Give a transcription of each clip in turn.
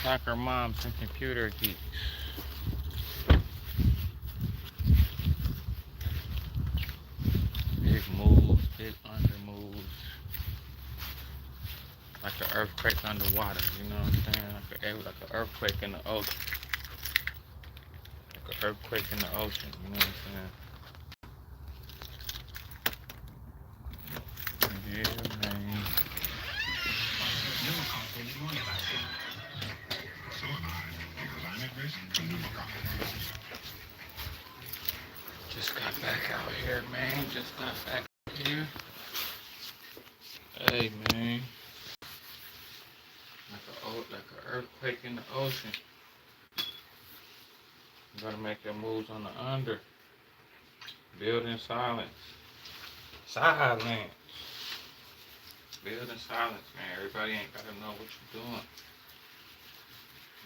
Soccer moms and computer geeks. Big moves, big under moves. Like an earthquake underwater, you know what I'm saying? Like an earthquake in the ocean. Like an earthquake in the ocean, you know what I'm saying? Yeah, man. Just got back out here, man. Just got back here. Hey, man. Like an earthquake in the ocean. You gotta make your moves on the under. Build in silence. Silence. Build in silence, man. Everybody ain't gotta know what you're doing.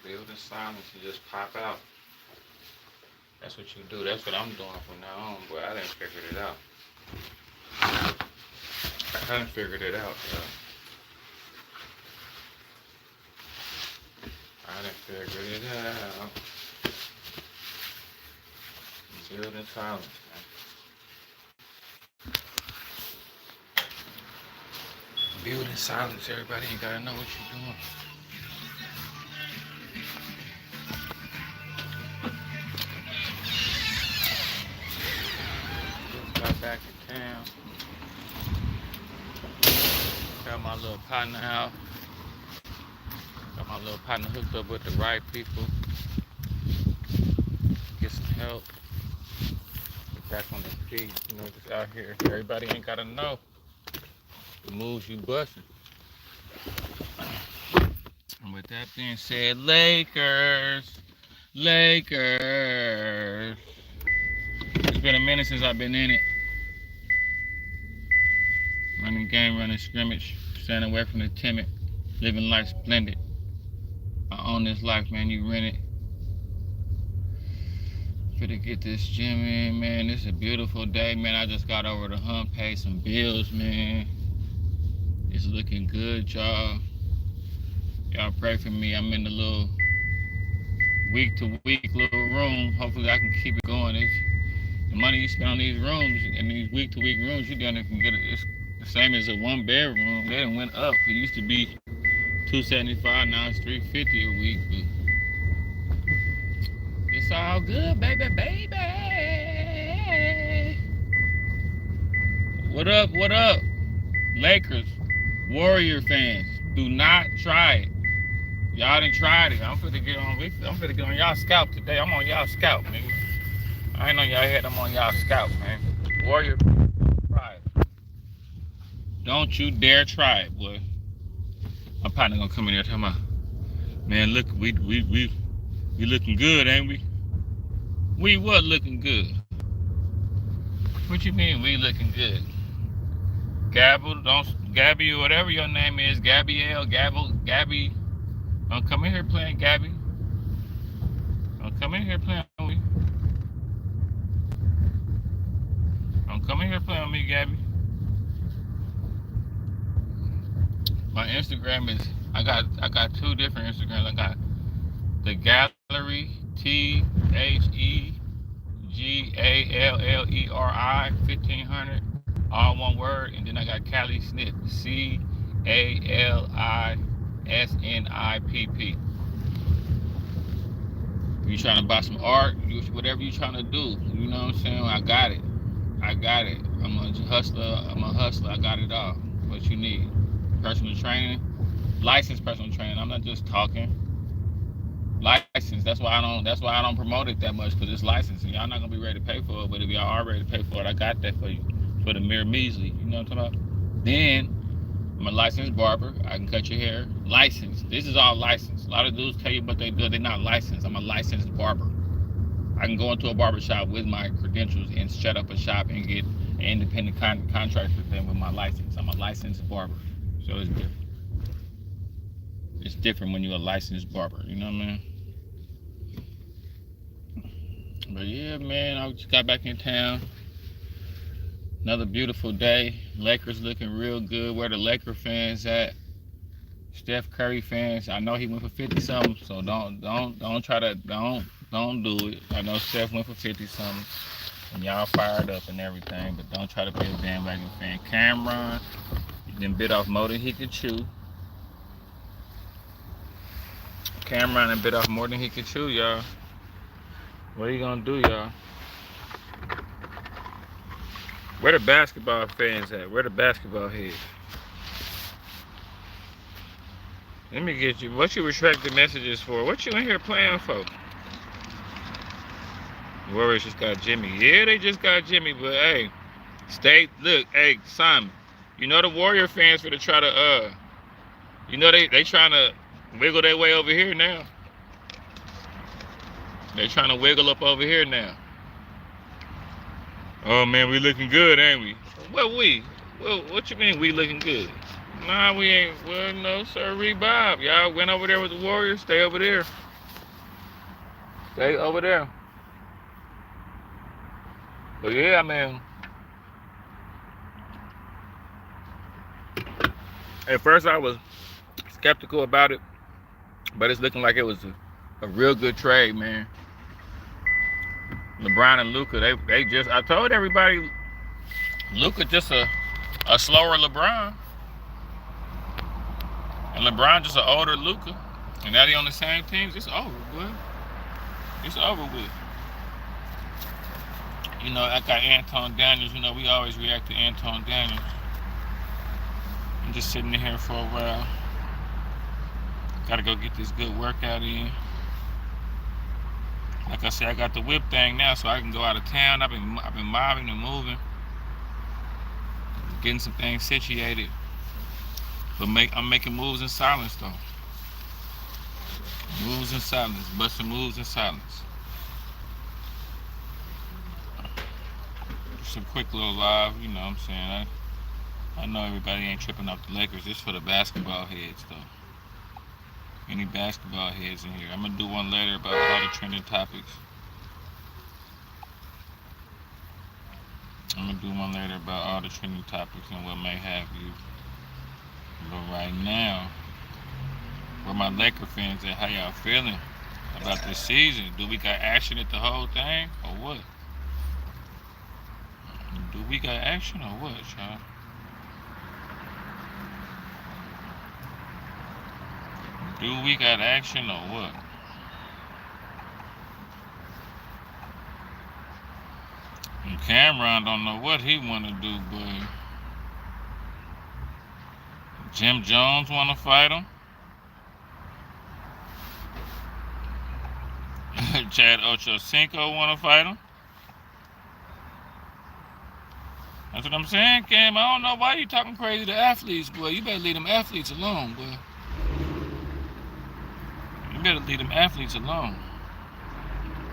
Build in silence and just pop out. That's what you do. That's what I'm doing from now on, boy. I done figured it out. I done figured it out, though. I done figured it out. Build in silence, man. Build in silence. Everybody ain't gotta know what you're doing. Just got back in town. Got my little partner out. Got my little partner hooked up with the right people. Get some help. Get back on the feet. You know, just out here. Everybody ain't gotta know the moves you busting. And with that being said, Lakers. It's been a minute since I've been in it. Running game, running scrimmage, staying away from the timid, living life splendid. I own this life, man. You rent it. Finna get this gym in, man. It's a beautiful day, man. I just got over the hump, paid some bills, man. It's looking good, y'all. Y'all pray for me. I'm in the little week-to-week little room. Hopefully I can keep it going. The money you spend on these rooms and these week-to-week rooms, you done can get it. It's the same as a one-bedroom. They done went up. It used to be $275, now it's $350 a week. But it's all good, baby. What up? Lakers, Warrior fans, do not try it. Y'all done tried it. I'm finna get on y'all scalp today. I'm on y'all scalp, nigga. I ain't on y'all head. I'm on y'all scalp, man. Warrior, try it. Don't you dare try it, boy. My partner gonna come in here talking about, man, look, we looking good, ain't we? We what looking good? What you mean we looking good? Gabby, or whatever your name is, Gabby. Don't come in here playing Gabby. Don't come in here playing with me. Don't come in here playing with me, Gabby. My Instagram is, I got two different Instagrams. I got the Gallery, TheGallery 1500, all one word, and then I got Cali Snip, CALISNIPP. You trying to buy some art, whatever you trying to do, you know what I'm saying? I got it. I'm a hustler. I got it all. What you need? Personal training, licensed personal training. I'm not just talking. License. That's why I don't promote it that much, because it's licensed. And y'all not gonna be ready to pay for it. But if y'all are ready to pay for it, I got that for you, for the mere measly. You know what I'm talking about? Then I'm a licensed barber. I can cut your hair. Licensed. This is all licensed. A lot of dudes tell you what they do. They're not licensed. I'm a licensed barber. I can go into a barber shop with my credentials and shut up a shop and get an independent contract with them with my license. I'm a licensed barber. So it's different. It's different when you're a licensed barber. You know what I mean? But yeah, man, I just got back in town. Another beautiful day. Lakers looking real good. Where the Laker fans at? Steph Curry fans, I know he went for 50 something, so don't try to don't do it. I know Steph went for 50 something, and y'all fired up and everything, but don't try to be a bandwagon fan. Cameron, he done bit off more than he could chew. Cameron done bit off more than he could chew, y'all. What are you gonna do, y'all? Where the basketball fans at? Where the basketball heads? Let me get you. What you retracted messages for? What you in here playing for? Warriors just got Jimmy. Yeah, they just got Jimmy, but hey, look, hey, Simon. You know the Warrior fans for to try to you know they trying to wiggle their way over here now. They trying to wiggle up over here now. Oh man, we looking good, ain't we? What you mean we looking good? Nah, we ain't. Well, no, sir, Bob. Y'all went over there with the Warriors. Stay over there. Stay over there. But yeah, man. At first, I was skeptical about it, but it's looking like it was a real good trade, man. LeBron and Luka, they just. I told everybody, Luka just a slower LeBron. And LeBron just an older Luka. And now they on the same teams. It's over, boy. It's over with. You know, I got Anton Daniels. You know, we always react to Anton Daniels. I'm just sitting in here for a while. Gotta go get this good workout in. Like I said, I got the whip thing now, so I can go out of town. I've been mobbing and moving, getting some things situated. But I'm making moves in silence, though. Moves in silence, busting moves in silence. Just a quick little live, you know what I'm saying? I know everybody ain't tripping off the Lakers. This for the basketball heads, though. Any basketball heads in here? I'm gonna do one later about all the trending topics. I'm gonna do one later about all the trending topics and what may have you. But right now, where my Laker fans at? How y'all feeling about this season? Do we got action at the whole thing, or what? Do we got action, or what, y'all? Do we got action, or what? And Cameron don't know what he want to do, but Jim Jones want to fight him. Chad Ochocinco want to fight him. That's what I'm saying, Cam. I don't know why you talking crazy to athletes, boy. You better leave them athletes alone, boy. You better leave them athletes alone.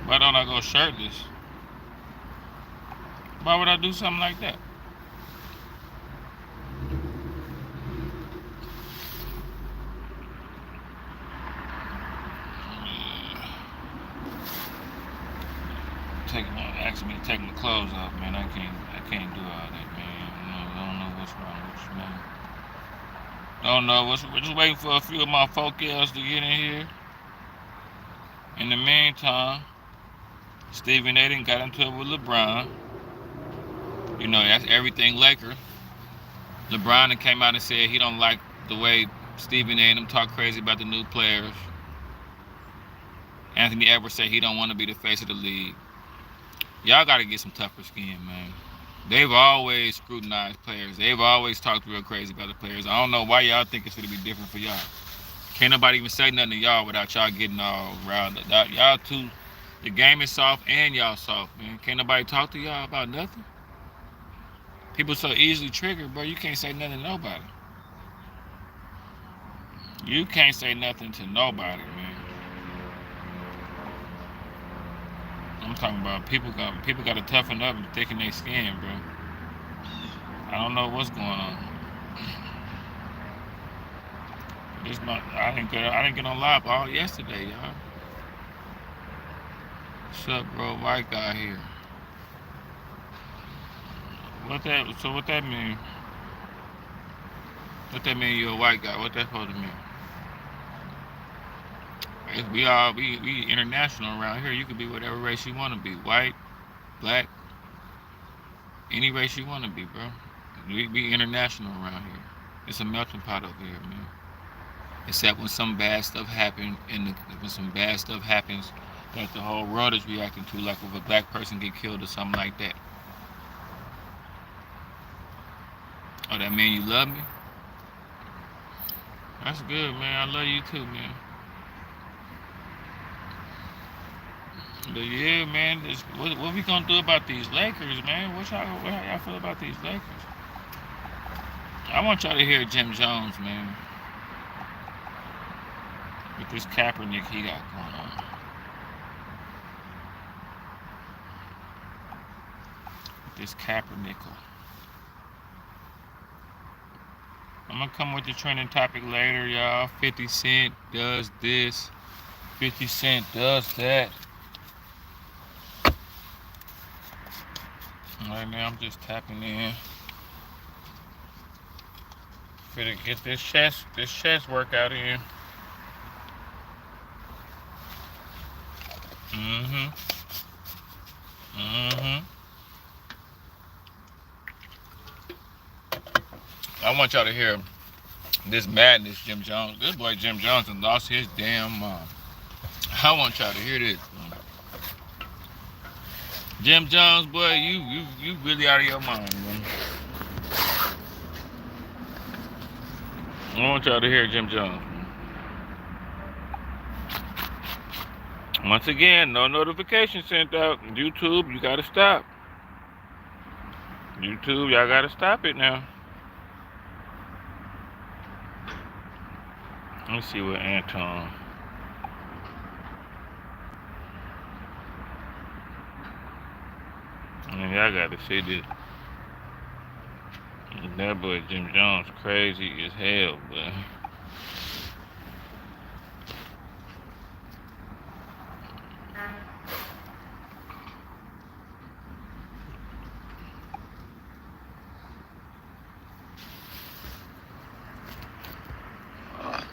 Why don't I go shirtless? Why would I do something like that? Asking me to take my clothes off, man. I can't do all that, man. I don't know what's wrong with you, man. Don't know we're just waiting for a few of my folk else to get in here. In the meantime, Stephen A. got into it with LeBron. You know, that's everything Laker. LeBron came out and said he don't like the way Stephen A. and them talk crazy about the new players. Anthony Edwards said he don't want to be the face of the league. Y'all got to get some tougher skin, man. They've always scrutinized players. They've always talked real crazy about the players. I don't know why y'all think it's going to be different for y'all. Can't nobody even say nothing to y'all without y'all getting all riled up. Y'all too, the game is soft and y'all soft, man. Can't nobody talk to y'all about nothing. People so easily triggered, bro. You can't say nothing to nobody. You can't say nothing to nobody, man. I'm talking about people got to toughen up and thicken their skin, bro. I don't know what's going on. I didn't get on live all yesterday, y'all. What's up, bro? White guy here. What that mean? What that mean? You a white guy? What that supposed to mean? We international around here. You could be whatever race you want to be, white, black, any race you want to be, bro. We international around here. It's a melting pot over here, man. Except when some bad stuff happens, when some bad stuff happens that the whole world is reacting to, like if a black person get killed or something like that. Oh, that mean you love me? That's good, man. I love you too, man. But yeah, man, what we gonna do about these Lakers, man? How y'all feel about these Lakers? I want y'all to hear Jim Jones, man. With this Kaepernick he got going on. With this Kaepernick. I'm gonna come with the trending topic later, y'all. 50 Cent does this. 50 Cent does that. Right now, I'm just tapping in. Finna get this chest workout in. I want y'all to hear this madness, Jim Jones. This boy Jim Jones and lost his damn mom. I want y'all to hear this. Jim Jones, boy, you really out of your mind, man. I want y'all to hear Jim Jones. Once again, no notification sent out. YouTube, you gotta stop. YouTube, y'all gotta stop it now. Let me see what Anton. Y'all gotta see this. That boy Jim Jones crazy as hell, but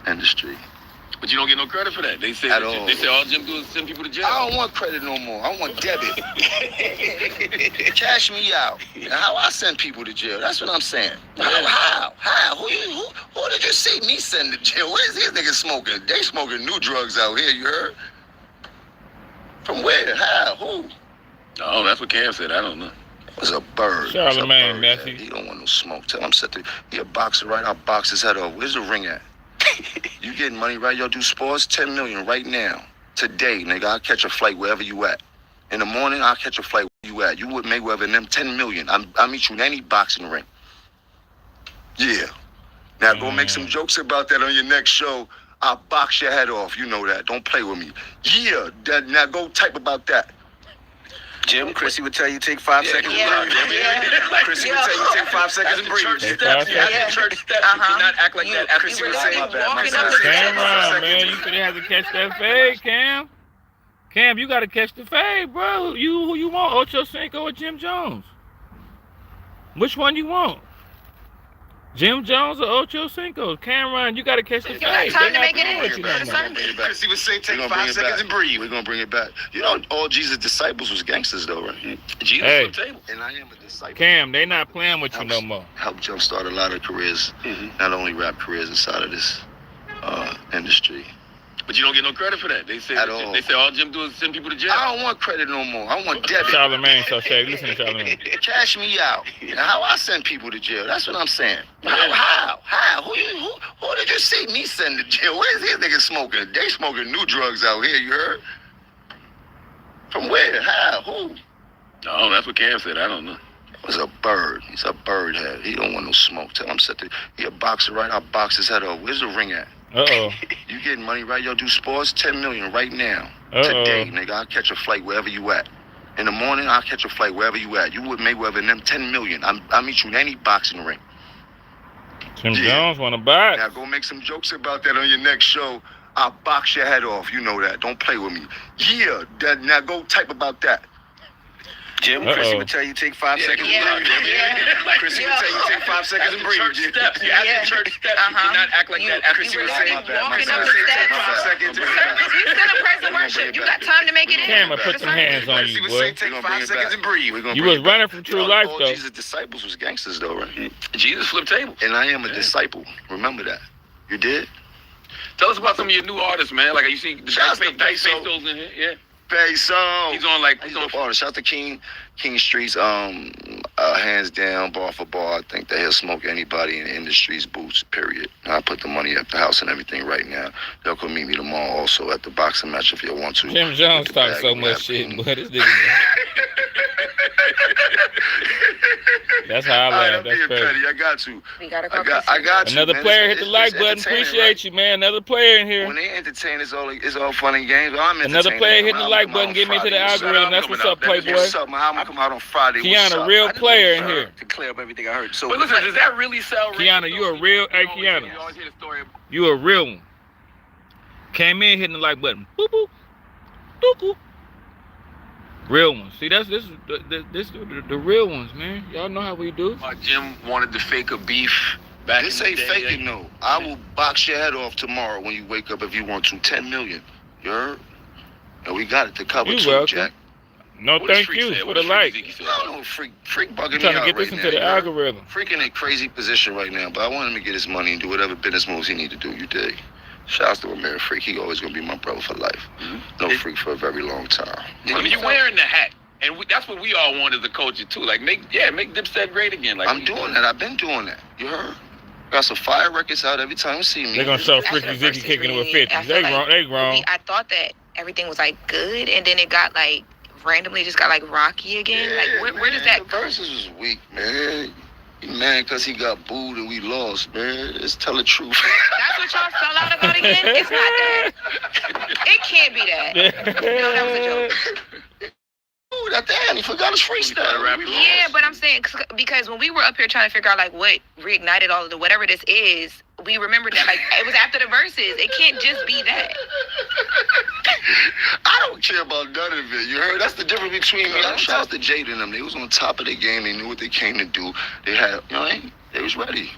industry. But you don't get no credit for that. They say all Jim do is send people to jail. I don't want credit no more. I want debit. Cash me out. How I send people to jail? That's what I'm saying. How? Who did you see me send to jail? What is these niggas smoking? They smoking new drugs out here, you heard? From where? How? Who? Oh, that's what Cam said. I don't know. It was a bird. Charlemagne, Messi. He don't want no smoke. Tell him he a boxer, right? I'll box his head off. Where's the ring at? You getting money, right? Y'all do sports? 10 million right now. Today, nigga, I'll catch a flight wherever you at. In the morning, I'll catch a flight where you at. You with Mayweather and them 10 million. I'll meet you in any boxing ring. Yeah. Now go make some jokes about that on your next show. I'll box your head off. You know that. Don't play with me. Yeah. Now go type about that. Jim, Chrissy would tell you take 5 seconds and breathe. Chrissy would tell you take 5 seconds and breathe. Church steps. You cannot act like that. Chrissy would say, Cameron, man, you could have to catch that fade, Cam. Cam, you got to catch the fade, bro. Who you want, Ocho Cinco or Jim Jones? Which one you want? Jim Jones or Ocho Cinco? Cameron, you got to catch the fade. Time to make it Bring it back. Chrissy would say take 5 seconds and breathe. We're going to bring it back. You know, all Jesus' disciples was gangsters, though, right? Jesus Hey. on the table. And I am a disciple. Cam, they not playing with you no more. Helped jumpstart a lot of careers, not only rap careers inside of this industry. But you don't get no credit for that. They say all Jim do is send people to jail. I don't want credit no more. I want debit. Charlemagne, so Shay, listen to Charlemagne. Cash me out. How I send people to jail? That's what I'm saying. How? Who did you see me send to jail? What is these niggas smoking? They smoking new drugs out here, you heard? From where? How? Who? Oh, that's what Cam said. I don't know. It was a bird. He's a bird head. He don't want no smoke. Tell him he a boxer, right? I'll box his head off. Where's the ring at? Uh-oh. You getting money, right? Y'all do sports? 10 million right now. Today, nigga, I'll catch a flight wherever you at. In the morning, I'll catch a flight wherever you at. You with Mayweather and them 10 million. I'll meet you in any boxing ring. Jim Jones want to box. Now go make some jokes about that on your next show. I'll box your head off. You know that. Don't play with me. Yeah. Now go type about that. Jim, Chrissy would tell you take 5 seconds. Chrissy would tell you take 5 seconds and breathe. Church steps. You have to church steps. You cannot act like that. Chrissy would say, walking up the steps. 5 seconds. You still in praise and worship. You got time to make it in. Camera, put some hands on you, boy. Take 5 seconds and breathe. You was running from true life, though. Jesus' disciples was gangsters, though, right? Jesus flipped tables. And I am a disciple. Remember that. You did? Tell us about some of your new artists, man. Like you see, the Shouts to Dice Peso. Peso's in here. Yeah. Peso. He's on like He's on artist. Shout out to King Streets. Hands down, bar for bar. I think that he'll smoke anybody in the industry's boots. Period. I put the money at the house and everything right now. Y'all can meet me tomorrow also at the boxing match if y'all want to. Jim Jones talks so much shit, but this nigga. That's how I laugh. I'm That's being crazy. petty. I got to. We gotta I got you. Another man. player hit the like button. entertaining, Appreciate right? you, man. Another player in here. When they entertain, it's all fun and games. I'm Another player hitting the I'm like coming button. out Get me on to the Friday. algorithm. That's what's up, Playboy. What's up, man? I'm gonna come out on Friday. Kiana, real player in here. To clear up everything I heard. So, But listen, does that really sell? Kiana, you a real. Hey, Kiana, you a real one. Came in hitting the like button. Boop boop. Doop boop. Real ones. See, this is the real ones, man. Y'all know how we do. Jim wanted to fake a beef back This in ain't the day. faking, no. I will box your head off tomorrow when you wake up if you want to. 10 million. You heard? And we got it to cover You too, welcome. Jack. No, What does thank Freak you say? for What the does like. Freak say? I don't know, freak bugging me Trying to out get right this into now, the you heard? algorithm. Freak in a crazy position right now, but I want him to get his money and do whatever business moves he need to do. You dig? Shouts to American Freak. He always gonna be my brother for life. No Freak for a very long time. I mean, you're wearing the hat, and that's what we all want as a culture too. Like make Dipset great again. Like I'm doing that. I've been doing that. You heard? Got some fire records out every time you see me. They're gonna show After Freaky the Zicky first kicking it with degree, 50s. I feel They grown. I thought that everything was like good, and then it got like randomly just got like rocky again. Yeah, Like where does that the verses was weak, man. He mad because he got booed and we lost, man. Let's tell the truth. That's what y'all fell out about again? It's not that. It can't be that. No, that was a joke. Ooh, that damn, he forgot his freestyle. We lost. Yeah, but I'm saying because when we were up here trying to figure out like what reignited all of the whatever this is, we remembered that like it was after the verses. It can't just be that. I don't care about none of it. You heard? That's the difference between me. Shout out to Jade and them. They was on top of the game. They knew what they came to do. They had, you know, they was ready.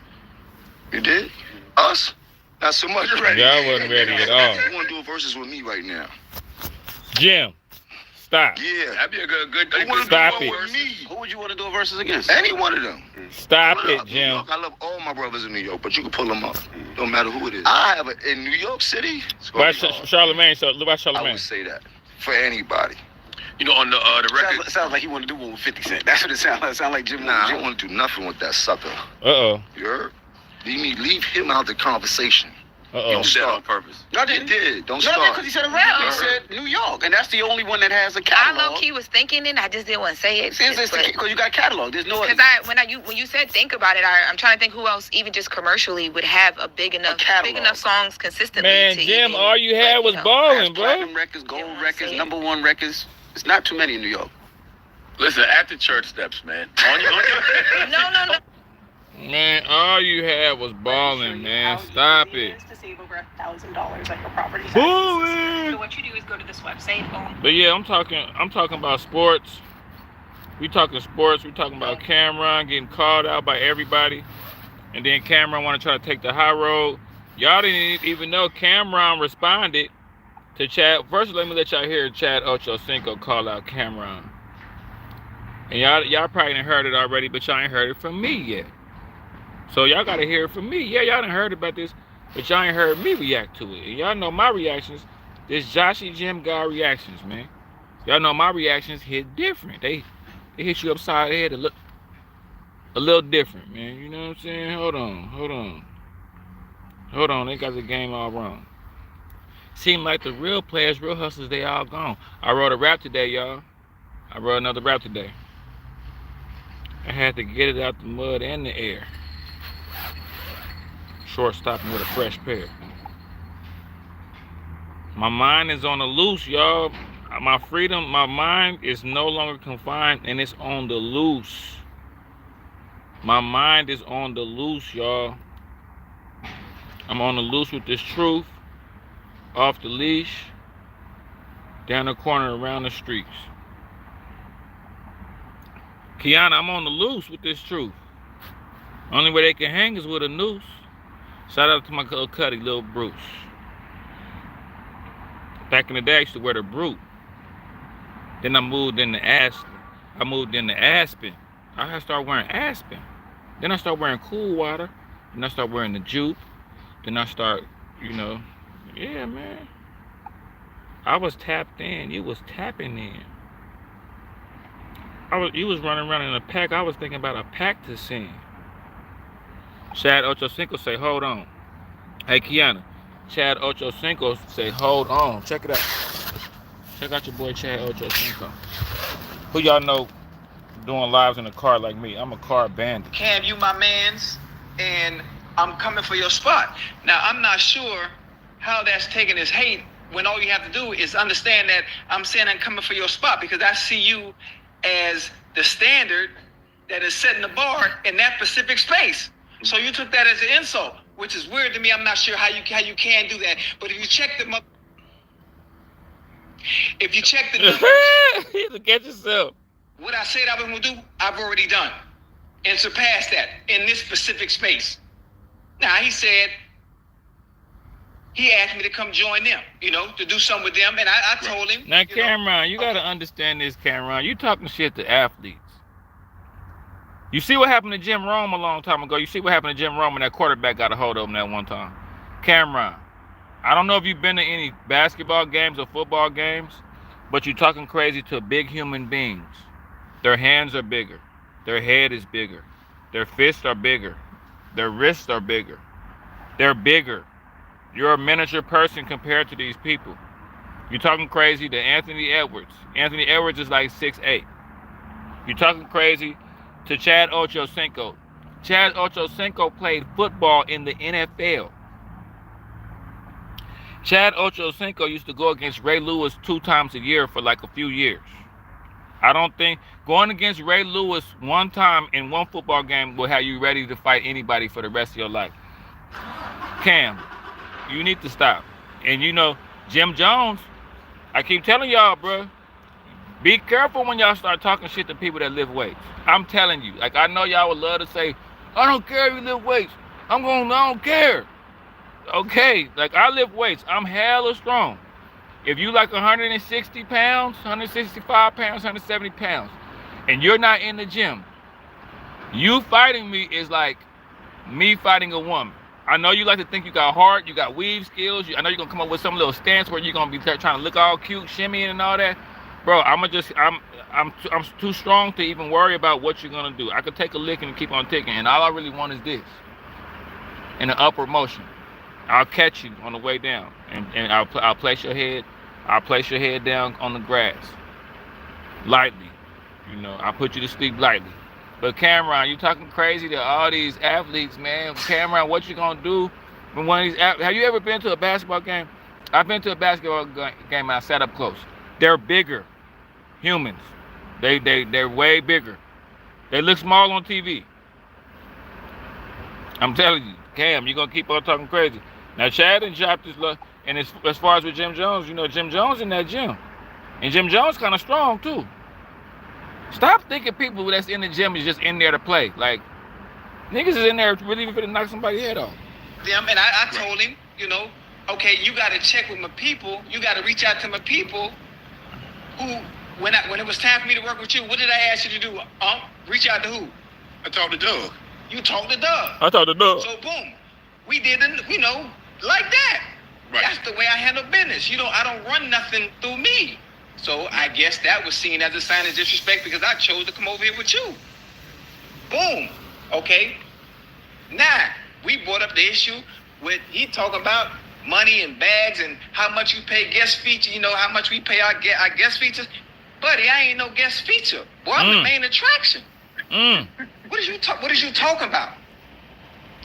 You did? Us? Not so much ready. Y'all wasn't ready at all. You want to do a versus with me right now? Jim, stop. Yeah. that'd be a good. Who wanna do Stop one it. with me? who would you want to do a versus against? Any one of them. Stop I it, love New Jim. York. I love all my brothers in New York, but you can pull them up. Don't matter who it is. I have in New York City. It's gonna Why be hard. Charlemagne? So why I Charlemagne? would say that for anybody. You know, on the record. Sounds like he want to do one with 50 Cent. That's what it sounds like. It sounds like Jim. Nah, I don't want to do nothing with that sucker. You heard? Leave him out the conversation. You Uh-oh. did that on purpose. No, I He didn't. did. Don't No, start. because he said around. He said New York, and that's the only one that has a I catalog. low key was thinking it. I just didn't want to say it. Because you got catalog. There's no. Because when you said think about it, I'm trying to think who else even just commercially would have a big enough songs consistently. Man, to Jim, even, all you had was balling, bro. Platinum records, gold records, #1 records. It's not too many in New York. Listen, at the church steps, man. No. Man, all you had was balling, man. Stop it. To save over $1,000 on your property taxes. Balling. So what you do is go to this website. But yeah, I'm talking about sports. We talking sports. We talking about Cameron getting called out by everybody, and then Cameron want to try to take the high road. Y'all didn't even know Cameron responded to Chad. First, let me let y'all hear Chad Ochocinco call out Cameron. And y'all probably done heard it already, but y'all ain't heard it from me yet. So y'all gotta hear it from me. Yeah, y'all done heard about this, but y'all ain't heard me react to it. And y'all know my reactions. This Joshy Jim guy reactions, man. Y'all know my reactions hit different. They hit you upside the head a little different, man. You know what I'm saying? Hold on. They got the game all wrong. Seem like the real players, real hustlers, they all gone. I wrote a rap today, y'all. I wrote another rap today. I had to get it out the mud and the air. Shortstopping with a fresh pair. My mind is on the loose, y'all. My freedom, my mind is no longer confined, and it's on the loose. My mind is on the loose, y'all. I'm on the loose with this truth. Off the leash. Down the corner, around the streets. Kiana, I'm on the loose with this truth. Only way they can hang is with a noose. Shout out to my little Cuddy, little Bruce. Back in the day, I used to wear the Brute. Then I moved into Aspen. I started wearing Aspen. Then I started wearing Cool Water. Then I started wearing the Jupe. Then I start, yeah, man. I was tapped in. You was tapping in. You was running around in a pack. I was thinking about a pack to sing. Chad Ochocinco say, hold on. Hey, Kiana. Chad Ochocinco say, hold on. Check it out. Check out your boy Chad Ochocinco. Who y'all know doing lives in a car like me? I'm a car bandit. Cam, you my mans, and I'm coming for your spot. Now, I'm not sure how that's taken as hate when all you have to do is understand that I'm saying I'm coming for your spot because I see you as the standard that is setting the bar in that specific space. So you took that as an insult, which is weird to me. I'm not sure how you can do that. But if you check the numbers, Look at yourself. what I said I was going to do, I've already done and surpassed that in this specific space. Now, he asked me to come join them, to do something with them. And I told him. Now, Cameron, you got to understand this, Cameron. You talking shit to athletes. You see what happened to Jim Rome a long time ago. You see what happened to Jim Rome when that quarterback got a hold of him that one time. Cameron, I don't know if you've been to any basketball games or football games, but you're talking crazy to big human beings. Their hands are bigger. Their head is bigger. Their fists are bigger. Their wrists are bigger. They're bigger. You're a miniature person compared to these people. You're talking crazy to Anthony Edwards. Anthony Edwards is like 6'8". You're talking crazy to Chad Ochocinco. Chad Ochocinco played football in the NFL. Chad Ochocinco used to go against Ray Lewis 2 times a year for like a few years. I don't think going against Ray Lewis one time in one football game will have you ready to fight anybody for the rest of your life. Cam, you need to stop. And Jim Jones, I keep telling y'all, bro, be careful when y'all start talking shit to people that lift weights. I'm telling you, like I know y'all would love to say, I don't care if you lift weights. I don't care. Okay, like I lift weights. I'm hella strong. If you like 160 pounds, 165 pounds, 170 pounds, and you're not in the gym, you fighting me is like me fighting a woman. I know you like to think you got heart, you got weave skills. I know you're gonna come up with some little stance where you're gonna be trying to look all cute, shimmying and all that. Bro, I'm too strong to even worry about what you're gonna do. I could take a lick and keep on ticking, and all I really want is this. In the upward motion. I'll catch you on the way down, and I'll place your head. I'll place your head down on the grass, lightly. I'll put you to sleep lightly. But Cameron, you talking crazy to all these athletes, man. Cameron, what you gonna do when one of these? Have you ever been to a basketball game? I've been to a basketball game and I sat up close. They're bigger humans. They're way bigger. They look small on TV. I'm telling you, Cam, you're gonna keep on talking crazy. Now Chad and dropped his luck, and as far as with Jim Jones, Jim Jones in that gym, and Jim Jones kind of strong too. Stop thinking people that's in the gym is just in there to play. Like niggas is in there really to knock somebody's head off. Them and I told him, okay, you got to check with my people. You got to reach out to my people. Who, when it was time for me to work with you, what did I ask you to do? Reach out to who? I talked to Doug. You talked to Doug. I talked to Doug. So boom, we did it, like that. Right. That's the way I handle business. I don't run nothing through me. So I guess that was seen as a sign of disrespect because I chose to come over here with you. Boom. Okay. Now, we brought up the issue with he talking about money and bags and how much you pay guest feature, how much we pay our guest features. Buddy, I ain't no guest feature. Boy, I'm the main attraction. What is you talking about?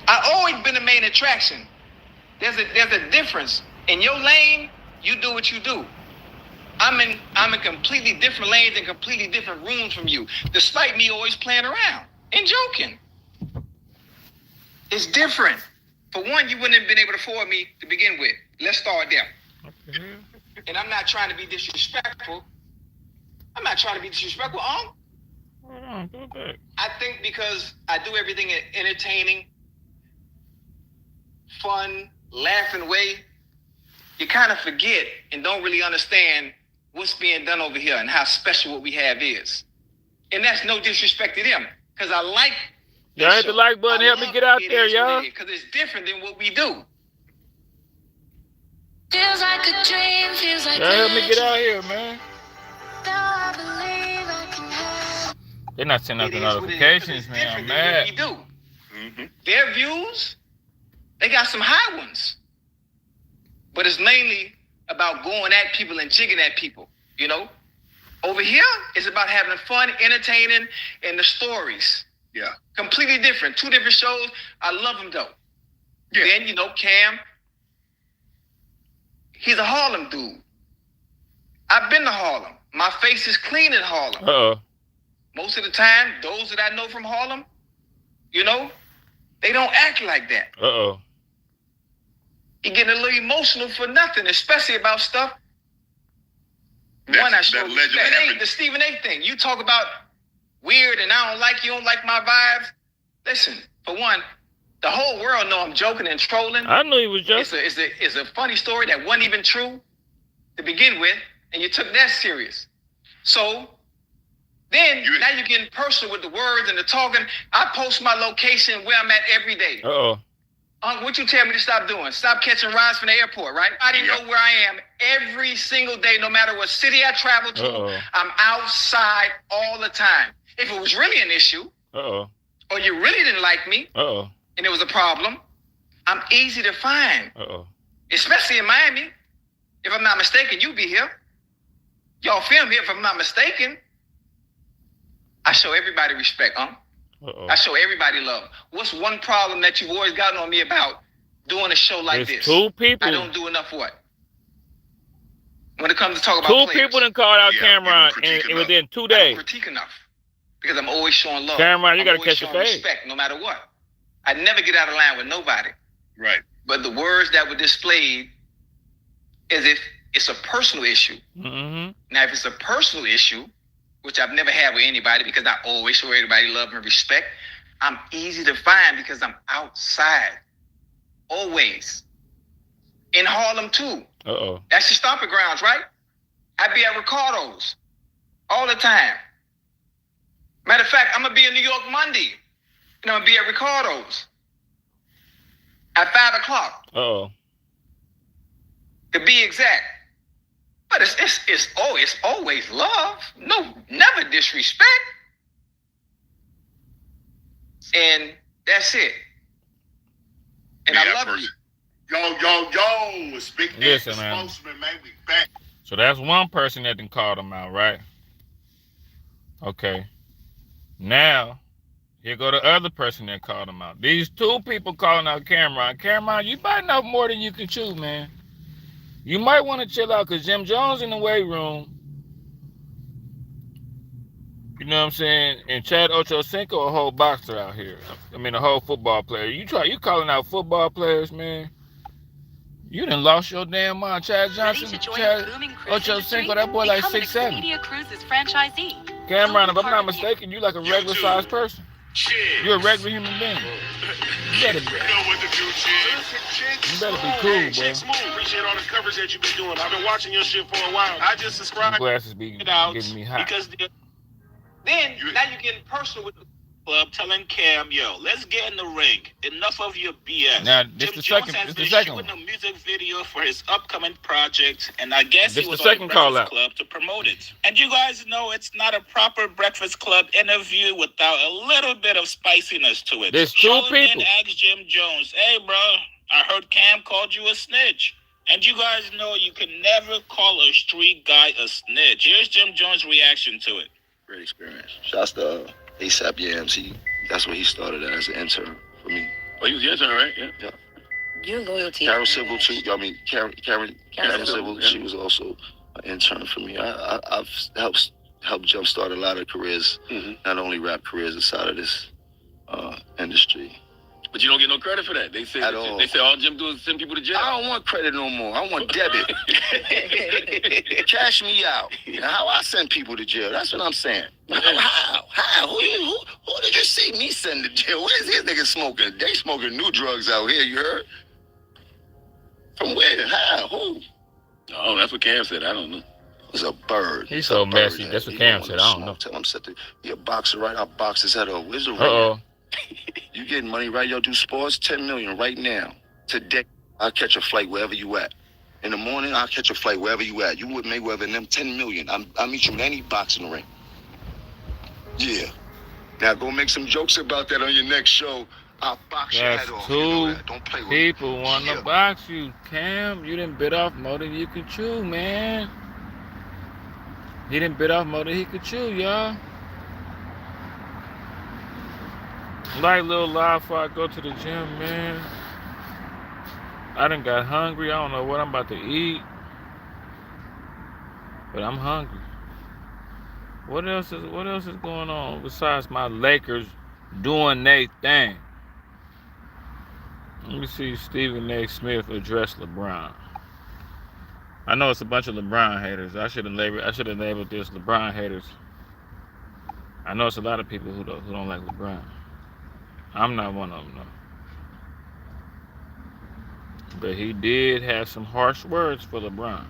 I always been the main attraction. There's a difference. In your lane, you do what you do. I'm in completely different lanes and completely different rooms from you, despite me always playing around and joking. It's different. For one, you wouldn't have been able to afford me to begin with. Let's start there. Okay. And I'm not trying to be disrespectful. Go back. I think because I do everything in entertaining, fun, laughing way, you kind of forget and don't really understand what's being done over here and how special what we have is. And that's no disrespect to them, because I like. Y'all hit the like button. Help me get out there, y'all. Because it's different than what we do. Feels like a dream, feels like Y'all help me get out here, man. I believe I can have. They're not sending out the notifications, man. I'm mad. What we do. Their views, they got some high ones. But it's mainly about going at people and jigging at people, you know? Over here, it's about having fun, entertaining, and the stories. Yeah. Completely different. 2 different shows. I love them, though. Yeah. Then, you know, Cam, he's a Harlem dude. I've been to Harlem. My face is clean in Harlem. Uh-oh. Most of the time, those that I know from Harlem, you know, they don't act like that. Uh-oh. You getting a little emotional for nothing, especially about stuff. One, I show respect. It ain't the Stephen A thing. You talk about weird and I don't like you, don't like my vibes. Listen, for one, the whole world know I'm joking and trolling. I knew he was joking. It's a funny story that wasn't even true to begin with, and you took that serious. So then now you're getting personal with the words and the talking. I post my location where I'm at every day. Uh-oh. What you tell me to stop doing? Stop catching rides from the airport, right? I didn't know where I am every single day, no matter what city I travel to. I'm outside all the time. If it was really an issue, or you really didn't like me, and it was a problem, I'm easy to find. Especially in Miami. If I'm not mistaken, you be here. Y'all film here, if I'm not mistaken. I show everybody respect, huh? I show everybody love. What's one problem that you've always gotten on me about doing a show like this? 2 people. I don't do enough what? When it comes to talk about 2 players. people done called out Cameron and within 2 days. I don't critique enough because I'm always showing love. Cameron, you got to catch your face. Respect, no matter what. I never get out of line with nobody. Right. But the words that were displayed as if it's a personal issue. Now, if it's a personal issue, which I've never had with anybody because I always show everybody love and respect, I'm easy to find because I'm outside. Always. In Harlem, too. That's your stomping grounds, right? I be at Ricardo's all the time. Matter of fact, I'm going to be in New York Monday. And I'm going to be at Ricardo's at 5 o'clock. To be exact. But it's always love. No, never disrespect. And that's it. And I love you. Yo, it's Big Listen, man. Spokesman, man. We back. So that's one person that done called him out, right? Okay. Now, here go the other person that called him out. These 2 people calling out Cameron. Cameron, you might know more than you can chew, man. You might want to chill out because Jim Jones in the weight room. You know what I'm saying? And Chad Ochocinco, a whole boxer out here. I mean, a whole football player. You calling out football players, man. You done lost your damn mind. Chad Johnson, Chad Ochocinco, that boy like 6'7". Cameron, if I'm not mistaken, you like a regular sized person. You're a regular human being. You better be cool, bro. Appreciate all the coverage that you've been doing. I've been watching your shit for a while. I just subscribed. Glasses be getting me hot. Because then now you're getting personal with the club, telling Cam, yo, let's get in the ring. Enough of your BS. Now, this the second one. Shooting a music video for his upcoming project, and I guess this he was the second on call Breakfast out Club to promote it. And you guys know it's not a proper Breakfast Club interview without a little bit of spiciness to it. There's 2 people. Asked Jim Jones, hey, bro, I heard Cam called you a snitch. And you guys know you can never call a street guy a snitch. Here's Jim Jones' reaction to it. Great experience. Shouts to ASAP Yams. That's what he started as an intern for me. Oh, he was the intern, right? Yeah. Your loyalty. Karen Civil, too. I mean, Karen Civil, she was also an intern for me. I've helped jumpstart a lot of careers, not only rap careers inside of this industry. But you don't get no credit for that. They say At all. They say all Jim do is send people to jail. I don't want credit no more. I want debit. Cash me out. How I send people to jail? That's what I'm saying. How? Who did you see me send to jail? What is these niggas smoking? They smoking new drugs out here, you heard? From where? How? Who? Oh, that's what Cam said. I don't know. It was a bird. He's so messy. Man. That's what Cam said. I don't know. Tell him set the boxer right. I'll box his head off. Where's the ring? Uh-oh. You getting money, right? Yo, do sports, 10 million right now. Today, I'll catch a flight wherever you at. In the morning, I'll catch a flight wherever you at. You with Mayweather and them 10 million. I'll meet you in any boxing ring. Yeah. Now go make some jokes about that on your next show. I'll box your That's head off. two You know that. Don't play with people me. want to box you, Cam. You done bit off more than you could chew, man. He done bit off more than he could chew, y'all. Like little live before I go to the gym, man. I done got hungry. I don't know what I'm about to eat, but I'm hungry. What else is going on besides my Lakers doing their thing? Let me see Stephen A. Smith address LeBron. I know it's a bunch of LeBron haters. I should have labeled this LeBron haters. I know it's a lot of people who don't like LeBron. I'm not one of them, though. But he did have some harsh words for LeBron.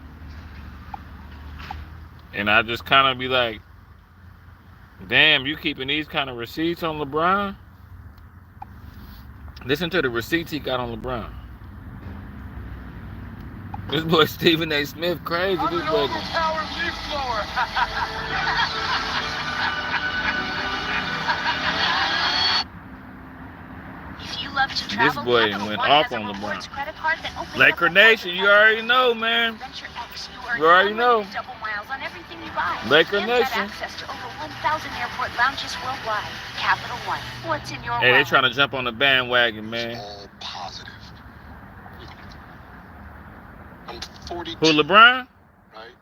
And I just kind of be like, damn, you keeping these kind of receipts on LeBron? Listen to the receipts he got on LeBron. This boy Stephen A. Smith crazy. This boy. This boy went off on LeBron. Laker Nation, you already know, man. You already know. Laker Nation. Hey, they trying to jump on the bandwagon, man. All positive. I'm 42. Who, LeBron? Right?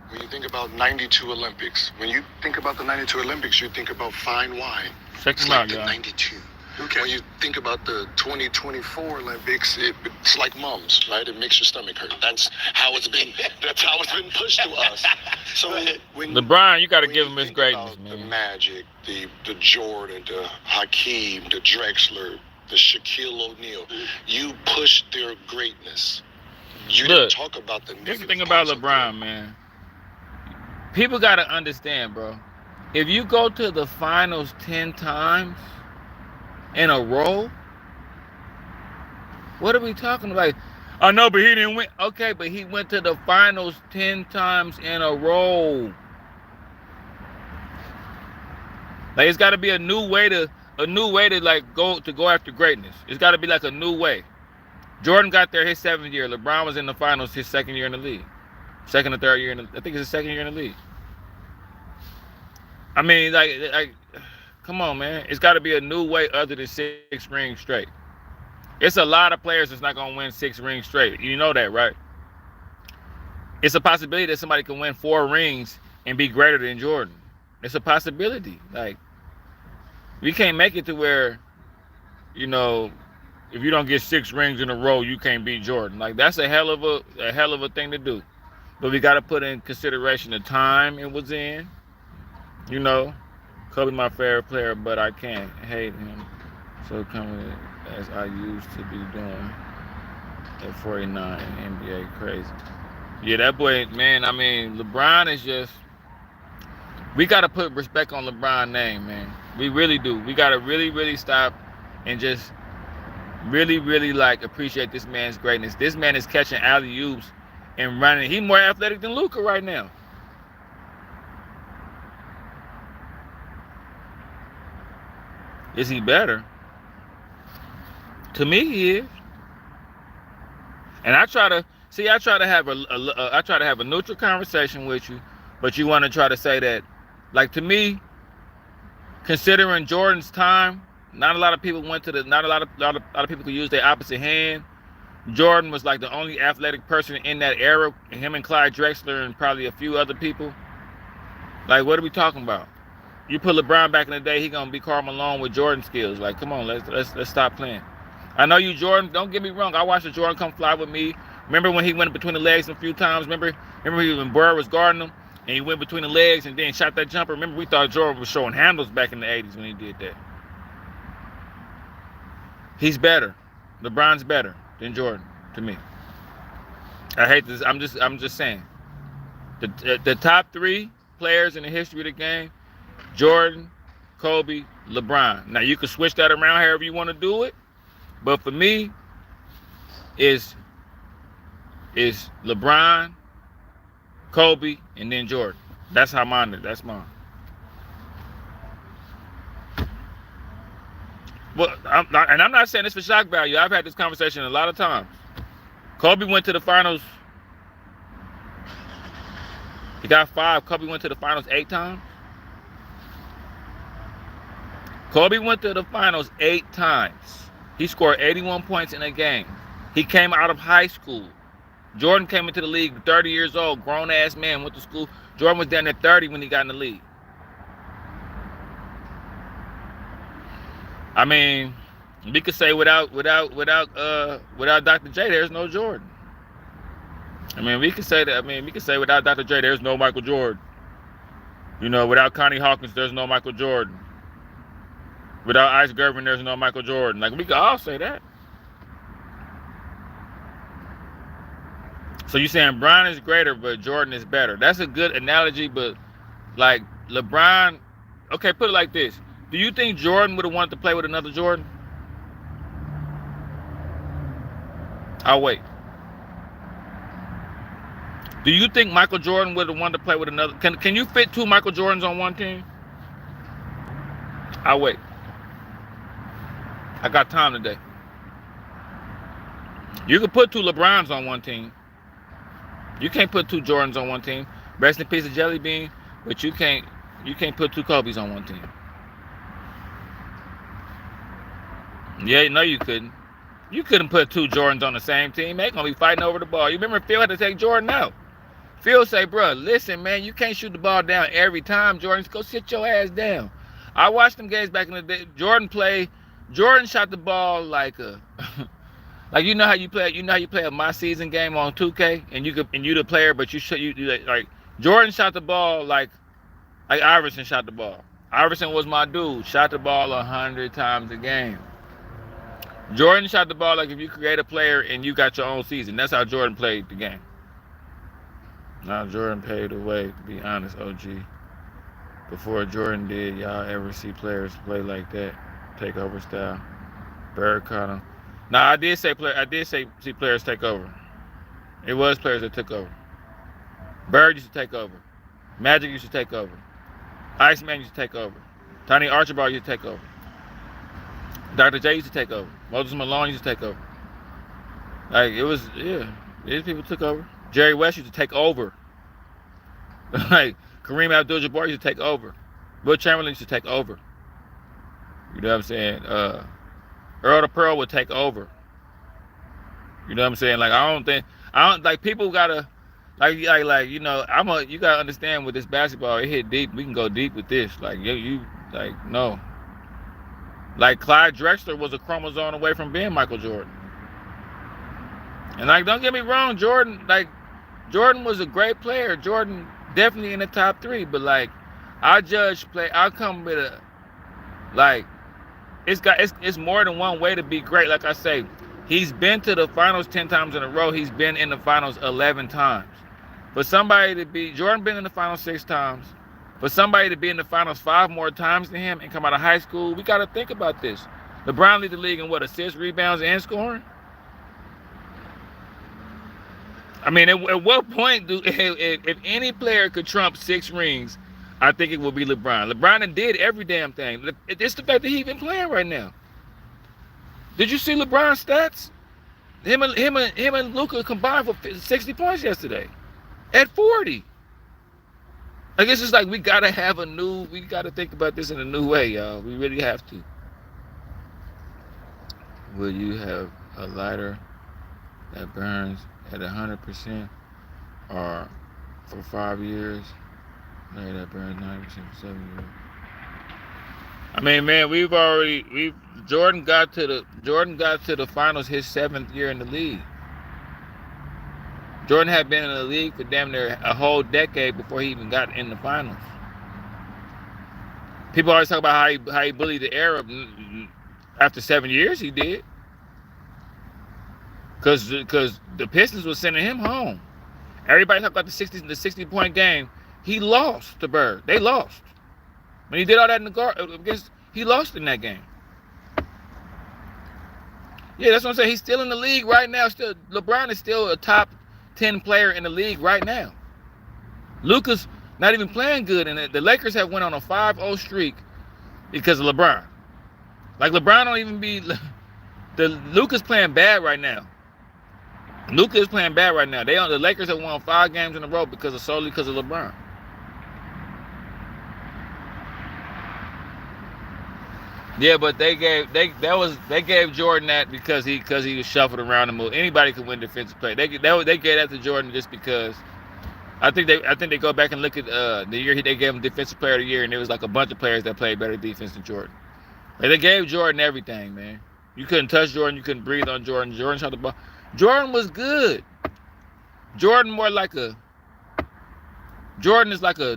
When you think about 92 Olympics, when you think about the 92 Olympics, you think about fine wine. Check It's them like out, the y'all. 92. Okay. When you think about the 2024 Olympics, it's like mums, right? It makes your stomach hurt. That's how it's been pushed to us. So when LeBron, you got to when give you him his think greatness, about the man. Magic, the Jordan, the Hakeem, the Drexler, the Shaquille O'Neal, you push their greatness. You Look, didn't talk about the This negative is the thing about parts of LeBron, man. People got to understand, bro. If you go to the finals 10 times in a row, what are we talking about? I know, but he didn't win. Okay, but he went to the finals 10 times in a row. Like, it's got to be a new way to like go after greatness. It's got to be like a new way. Jordan got there his 7th year. LeBron was in the finals his 2nd year in the league. 2nd or 3rd year I think it's his 2nd year in the league. I mean, like, come on, man. It's got to be a new way other than 6 rings straight. It's a lot of players that's not going to win 6 rings straight. You know that, right? It's a possibility that somebody can win 4 rings and be greater than Jordan. It's a possibility. Like, we can't make it to where, you know, if you don't get 6 rings in a row, you can't beat Jordan. Like, that's a hell of a thing to do. But we got to put in consideration the time it was in. You know, Kobe my favorite player, but I can't hate him so coming as I used to be doing at 49 in NBA. Crazy. Yeah, that boy, man, I mean, LeBron is just, we got to put respect on LeBron's name, man. We really do. We got to really, really stop and just really, really, like, appreciate this man's greatness. This man is catching alley-oops and running. He's more athletic than Luka right now. Is he better? To me, he is. And I try to have a neutral conversation with you, but you want to try to say that, like, to me, considering Jordan's time, not a lot of people could use their opposite hand. Jordan was like the only athletic person in that era, him and Clyde Drexler and probably a few other people. Like, what are we talking about? You put LeBron back in the day, he gonna be Karl Malone with Jordan skills. Like, come on, let's stop playing. I know you, Jordan. Don't get me wrong. I watched the Jordan come fly with me. Remember when he went between the legs a few times? Remember when Burr was guarding him and he went between the legs and then shot that jumper? Remember we thought Jordan was showing handles back in the 80s when he did that. He's better. LeBron's better than Jordan to me. I hate this. I'm just saying. The top 3 players in the history of the game: Jordan, Kobe, LeBron. Now you can switch that around however you want to do it, but for me, is LeBron, Kobe, and then Jordan. That's how mine is. That's mine. Well, I'm not saying this for shock value. I've had this conversation a lot of times. Kobe went to the finals. He got 5. Kobe went to the finals 8 times. Kobe went to the finals 8 times. He scored 81 points in a game. He came out of high school. Jordan came into the league 30 years old, grown-ass man, went to school. Jordan was down at 30 when he got in the league. I mean, we could say without Dr. J, there's no Jordan. I mean, we could say that. I mean, we could say without Dr. J, there's no Michael Jordan. You know, without Connie Hawkins, there's no Michael Jordan. Without Ice Gervin, there's no Michael Jordan. Like, we could all say that. So you're saying Bron is greater, but Jordan is better. That's a good analogy, but like LeBron, okay, put it like this. Do you think Jordan would have wanted to play with another Jordan? I'll wait. Do you think Michael Jordan would have wanted to play with another? Can you fit 2 Michael Jordans on one team? I'll wait. I got time today. You can put 2 LeBrons on one team. You can't put 2 Jordans on one team. Rest in peace of Jelly Bean, but you can't put 2 Kobe's on one team. Yeah, no, you couldn't. You couldn't put 2 Jordans on the same team. They're gonna be fighting over the ball. You remember Phil had to take Jordan out. Phil say, bro, listen, man, you can't shoot the ball down every time, Jordan. Go sit your ass down. I watched them games back in the day. Jordan shot the ball like a like you know how you play a my season game on 2K and you the player, but you like Jordan shot the ball like Iverson shot the ball. Iverson was my dude, shot the ball 100 times a game. Jordan shot the ball like if you create a player and you got your own season. That's how Jordan played the game. Now Jordan paved the way, to be honest, OG. Before Jordan did, y'all ever see players play like that? Takeover style. Bird caught him. Now I did see players take over. It was players that took over. Bird used to take over. Magic used to take over. Iceman used to take over. Tiny Archibald used to take over. Dr. J used to take over. Moses Malone used to take over. Like, it was, yeah. These people took over. Jerry West used to take over. Like, Kareem Abdul-Jabbar used to take over. Will Chamberlain used to take over. You know what I'm saying? Earl the Pearl would take over. You know what I'm saying? Like, people gotta, you know, you gotta understand with this basketball, it hit deep. We can go deep with this. Like, no. Like, Clyde Drexler was a chromosome away from being Michael Jordan. And, like, don't get me wrong, Jordan was a great player. Jordan definitely in the top 3. But, like, I'll come with a, like, it's more than one way to be great. Like I say, he's been to the finals 10 times in a row. He's been in the finals 11 times. For somebody to be, Jordan been in the finals 6 times. For somebody to be in the finals 5 more times than him and come out of high school, we got to think about this. LeBron lead the league in what, assists, rebounds, and scoring? I mean, at what point if any player could trump 6 rings, I think it will be LeBron. LeBron did every damn thing. It's the fact that he's been playing right now. Did you see LeBron's stats? Him and Luka combined for 60 points yesterday. At 40. I guess it's like we gotta think about this in a new way, y'all. We really have to. Will you have a lighter that burns at 100% or for 5 years? Lighter that burns 90% for 7 years. I mean, man, Jordan got to the finals his 7th year in the league. Jordan had been in the league for damn near a whole decade before he even got in the finals. People always talk about how he bullied the Arab. After 7 years, he did. Because the Pistons was sending him home. Everybody talk about the 60-point game. He lost to Bird. They lost. When he did all that in the guard, he lost in that game. Yeah, that's what I'm saying. He's still in the league right now. Still, LeBron is still a top 10 player in the league right now. Luka's not even playing good, and the Lakers have went on a 5-0 streak because of LeBron. Like, LeBron don't even be... Luka's playing bad right now. Luka is playing bad right now. The Lakers have won 5 games in a row solely because of LeBron. Yeah, but they gave Jordan that because he was shuffled around the move. Anybody could win defensive player. They gave that to Jordan just because. I think they go back and look at the year they gave him defensive player of the year, and there was like a bunch of players that played better defense than Jordan. Like, they gave Jordan everything, man. You couldn't touch Jordan. You couldn't breathe on Jordan. Jordan shot the ball. Jordan was good. Jordan is like a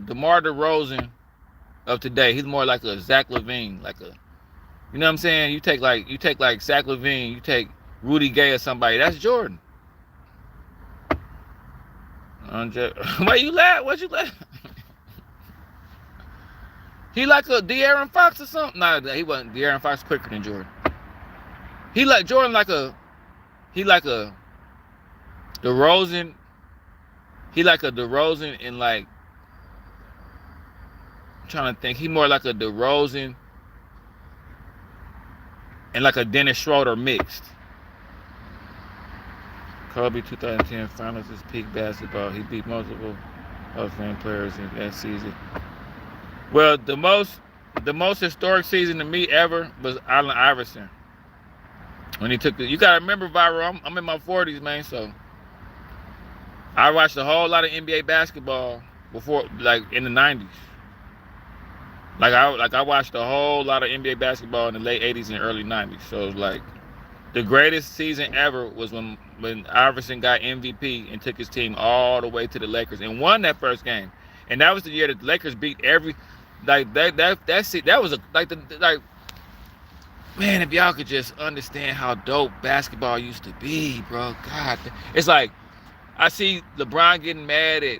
DeMar DeRozan of today. He's more like a Zach LaVine, you know what I'm saying? You take like Zach LaVine, you take Rudy Gay or somebody. That's Jordan. Why you laugh? What you laugh? He like a De'Aaron Fox or something? Nah, he wasn't. De'Aaron Fox quicker than Jordan. He like Jordan like a DeRozan. He like a DeRozan in like. I'm trying to think. He more like a DeRozan and like a Dennis Schroeder mixed. Kobe 2010 Finals is peak basketball. He beat multiple Hall of Fame players in that season. Well, the most historic season to me ever was Allen Iverson. When he took you gotta remember, Viral, I'm in my 40s, man, so I watched a whole lot of NBA basketball before, like in the 90s. I watched a whole lot of NBA basketball in the late 80s and early 90s. So it was like the greatest season ever was when Iverson got MVP and took his team all the way to the Lakers and won that first game. And that was the year that the Lakers beat every that's it. That was man, if y'all could just understand how dope basketball used to be, bro. God, it's like I see LeBron getting mad at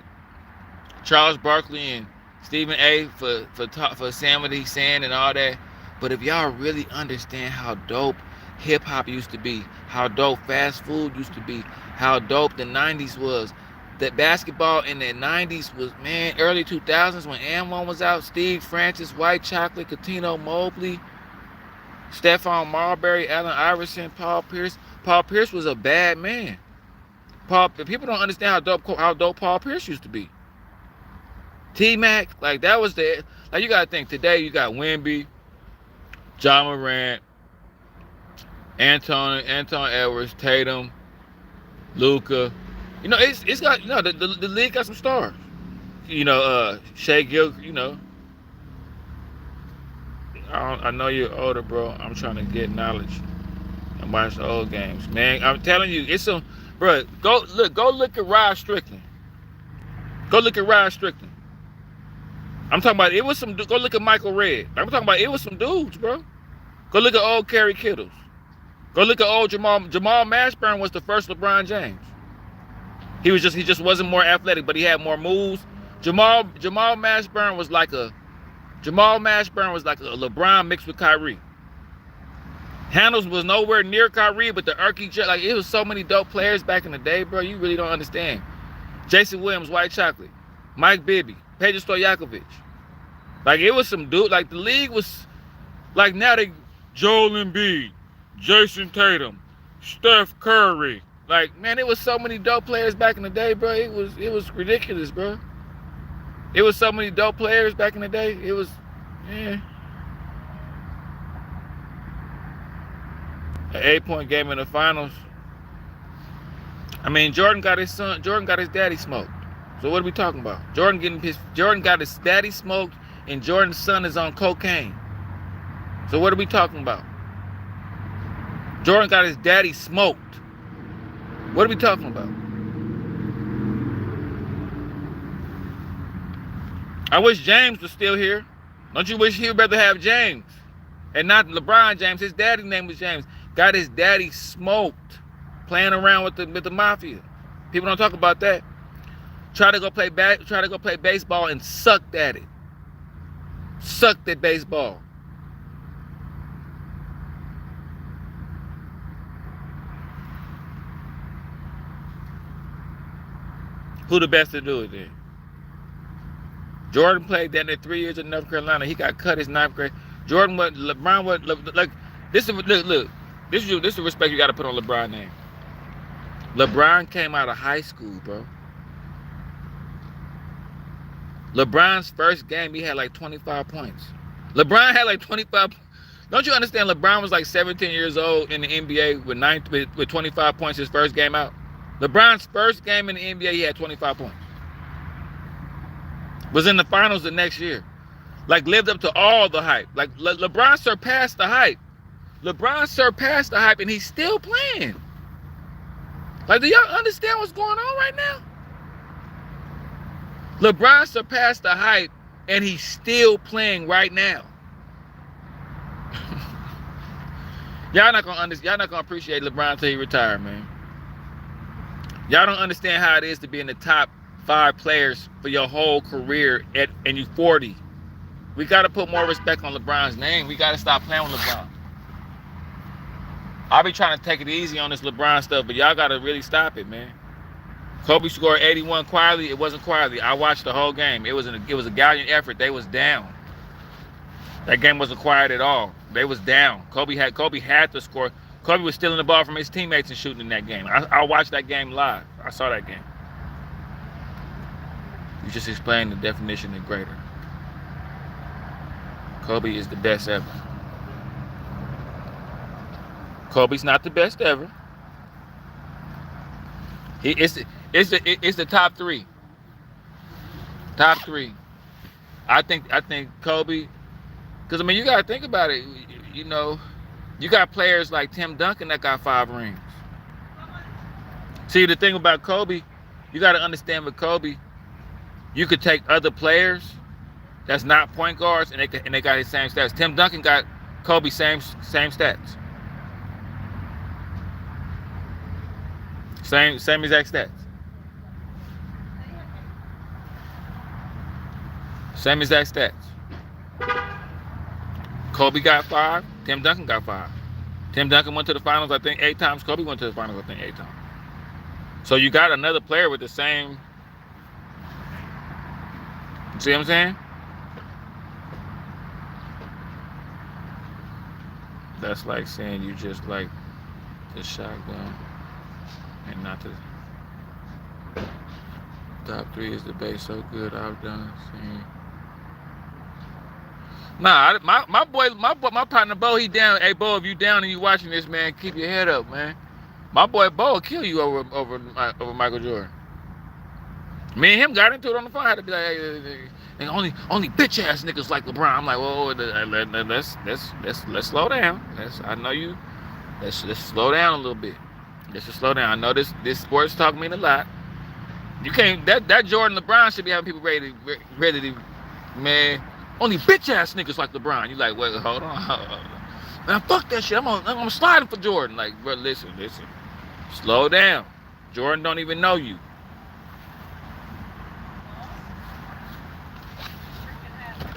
Charles Barkley and Stephen A. for saying what he's saying and all that. But if y'all really understand how dope hip-hop used to be, how dope fast food used to be, how dope the 90s was, that basketball in the 90s was, man, early 2000s when AMON was out, Steve Francis, White Chocolate, Cuttino Mobley, Stephon Marbury, Allen Iverson, Paul Pierce. Paul Pierce was a bad man. People don't understand how dope Paul Pierce used to be. T-Mac, like that was you gotta think today you got Wemby, John Morant, Anton Edwards, Tatum, Luka. You know, it's got, you know, the league got some stars. You know, Shea Gilgeous, you know. I know you're older, bro. I'm trying to get knowledge and watch the old games. Man, I'm telling you, it's some, bro, go look at Rod Strickland. Go look at Rod Strickland. I'm talking about, go look at Michael Redd. I'm talking about, it was some dudes, bro. Go look at old Kerry Kittles. Go look at old Jamal Mashburn was the first LeBron James. He just wasn't more athletic, but he had more moves. Jamal Mashburn was like a LeBron mixed with Kyrie. Handles was nowhere near Kyrie, but the Erky Jet, like, it was so many dope players back in the day, bro. You really don't understand. Jason Williams, White Chocolate, Mike Bibby, Peja Stojakovic. Like, it was some dude. Like, the league was like, now they Joel Embiid, Jason Tatum, Steph Curry. Like, man, it was so many dope players back in the day, bro. It was ridiculous, bro. It was so many dope players back in the day. It was, yeah. An 8-point game in the finals. I mean, Jordan got his daddy smoked. So what are we talking about? Jordan got his daddy smoked, and Jordan's son is on cocaine. So what are we talking about? Jordan got his daddy smoked. What are we talking about? I wish James was still here. Don't you wish he would rather have James? And not LeBron James. His daddy's name was James. Got his daddy smoked. Playing around with the mafia. People don't talk about that. Try to go play baseball and sucked at it. Sucked at baseball. Who the best to do it then? Jordan played down there 3 years in North Carolina. He got cut his 9th grade. Jordan, what LeBron, what like this is look. This is the respect you got to put on LeBron's name. LeBron came out of high school, bro. LeBron's first game, he had like 25 points. LeBron had like 25. Don't you understand? LeBron was like 17 years old in the NBA with 25 points his first game out. LeBron's first game in the NBA, he had 25 points. Was in the finals the next year. Like, lived up to all the hype. Like, LeBron surpassed the hype. LeBron surpassed the hype, and he's still playing. Like, do y'all understand what's going on right now? LeBron surpassed the hype, and he's still playing right now. Y'all not gonna appreciate LeBron until he retire, man. Y'all don't understand how it is to be in the top 5 players for your whole career and you 40. We got to put more respect on LeBron's name. We got to stop playing with LeBron. I'll be trying to take it easy on this LeBron stuff, but y'all got to really stop it, man. Kobe scored 81 quietly. It wasn't quietly. I watched the whole game. It was a gallant effort. They was down. That game wasn't quiet at all. They was down. Kobe had to score. Kobe was stealing the ball from his teammates and shooting in that game. I watched that game live. I saw that game. You just explained the definition of greater. Kobe is the best ever. Kobe's not the best ever. It's the top 3. Top 3. I think Kobe, because I mean, you gotta think about it. You know, you got players like Tim Duncan that got 5 rings. See, the thing about Kobe, you gotta understand with Kobe, you could take other players that's not point guards and they got his same stats. Tim Duncan got Kobe's same stats. Same exact stats. Same exact stats. Kobe got 5. Tim Duncan got 5. Tim Duncan went to the finals, I think, 8 times. Kobe went to the finals, I think, 8 times. So you got another player with the same. See what I'm saying? That's like saying you just like the shotgun and not the top 3 is the base. So good, I've done seeing. Nah, my partner Bo, he down. Hey Bo, if you down and you watching this, man, keep your head up, man. My boy Bo will kill you over Michael Jordan. Me and him got into it on the phone. I had to be like, hey, only bitch ass niggas like LeBron. I'm like, whoa, let's slow down. I know you. Let's slow down a little bit. Let's just slow down. I know this sports talk mean a lot. You can't that Jordan LeBron should be having people ready to man. Only bitch ass niggas like LeBron. You like, wait, hold on. Man, fuck that shit. I'm sliding for Jordan. Like, bro, listen. Slow down. Jordan don't even know you.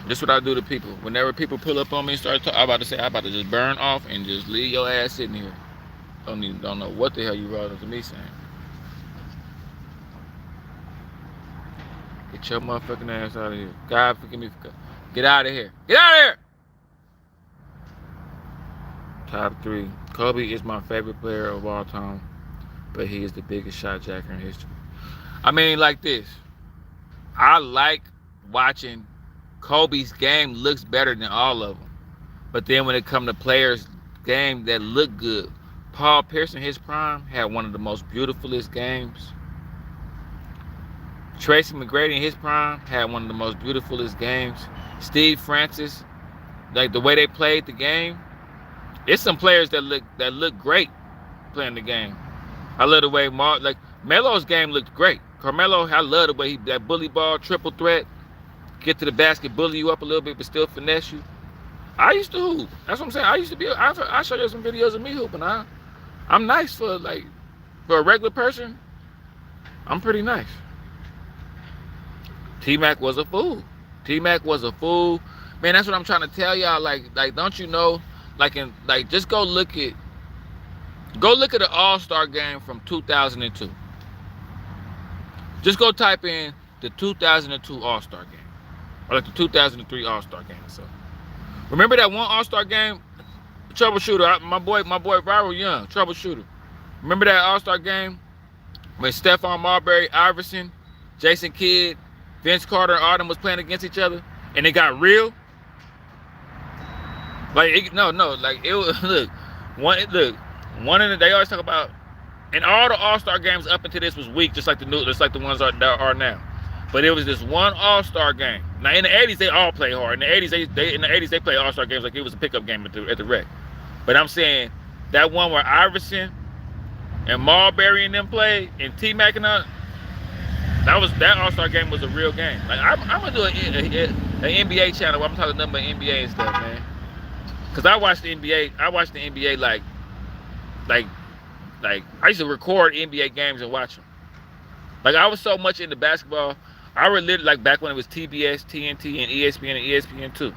This is what I do to people. Whenever people pull up on me and start talking, I'm about to just burn off and just leave your ass sitting here. Don't know what the hell you wrote to me saying. Get your motherfucking ass out of here. God forgive me. Get out of here. Get out of here! Top 3. Kobe is my favorite player of all time, but he is the biggest shot jacker in history. I mean, like this. I like watching Kobe's game looks better than all of them. But then when it comes to players' game that look good, Paul Pierce in his prime had one of the most beautifulest games. Tracy McGrady in his prime had one of the most beautifulest games. Steve Francis like the way they played the game. It's some players that look great playing the game. I love the way Melo's game looked great. Carmelo, I love the way that bully ball, triple threat, get to the basket, bully you up a little bit, but still finesse you. I used to hoop. That's what I'm saying. I used to be. I show you some videos of me hooping. I'm nice for a regular person. I'm pretty nice. T-Mac was a fool. T-Mac was a fool. Man, that's what I'm trying to tell y'all. Like, don't you know? Just go look at the All-Star game from 2002. Just go type in the 2002 All-Star game, or like the 2003 All-Star game or something. Remember that one All-Star game? Troubleshooter, my boy Viral Young, troubleshooter. Remember that All-Star game when Stephon Marbury, Iverson, Jason Kidd, Vince Carter, and all them was playing against each other, and it got real? It was one of the, they always talk about, and all the All-Star games up until this was weak, just like the ones that are now. But it was this one All-Star game. Now in the 80s they all play hard. In the 80s they play All-Star games like it was a pickup game at the rec. But I'm saying that one where Iverson and Marbury and them played, and T-Mac and that All-Star game was a real game. Like I'm gonna do an NBA channel where I'm talking nothing but NBA and stuff, man. Cause I watched the NBA like I used to record NBA games and watch them. Like I was so much into basketball, I related like back when it was TBS, TNT, and ESPN and ESPN2.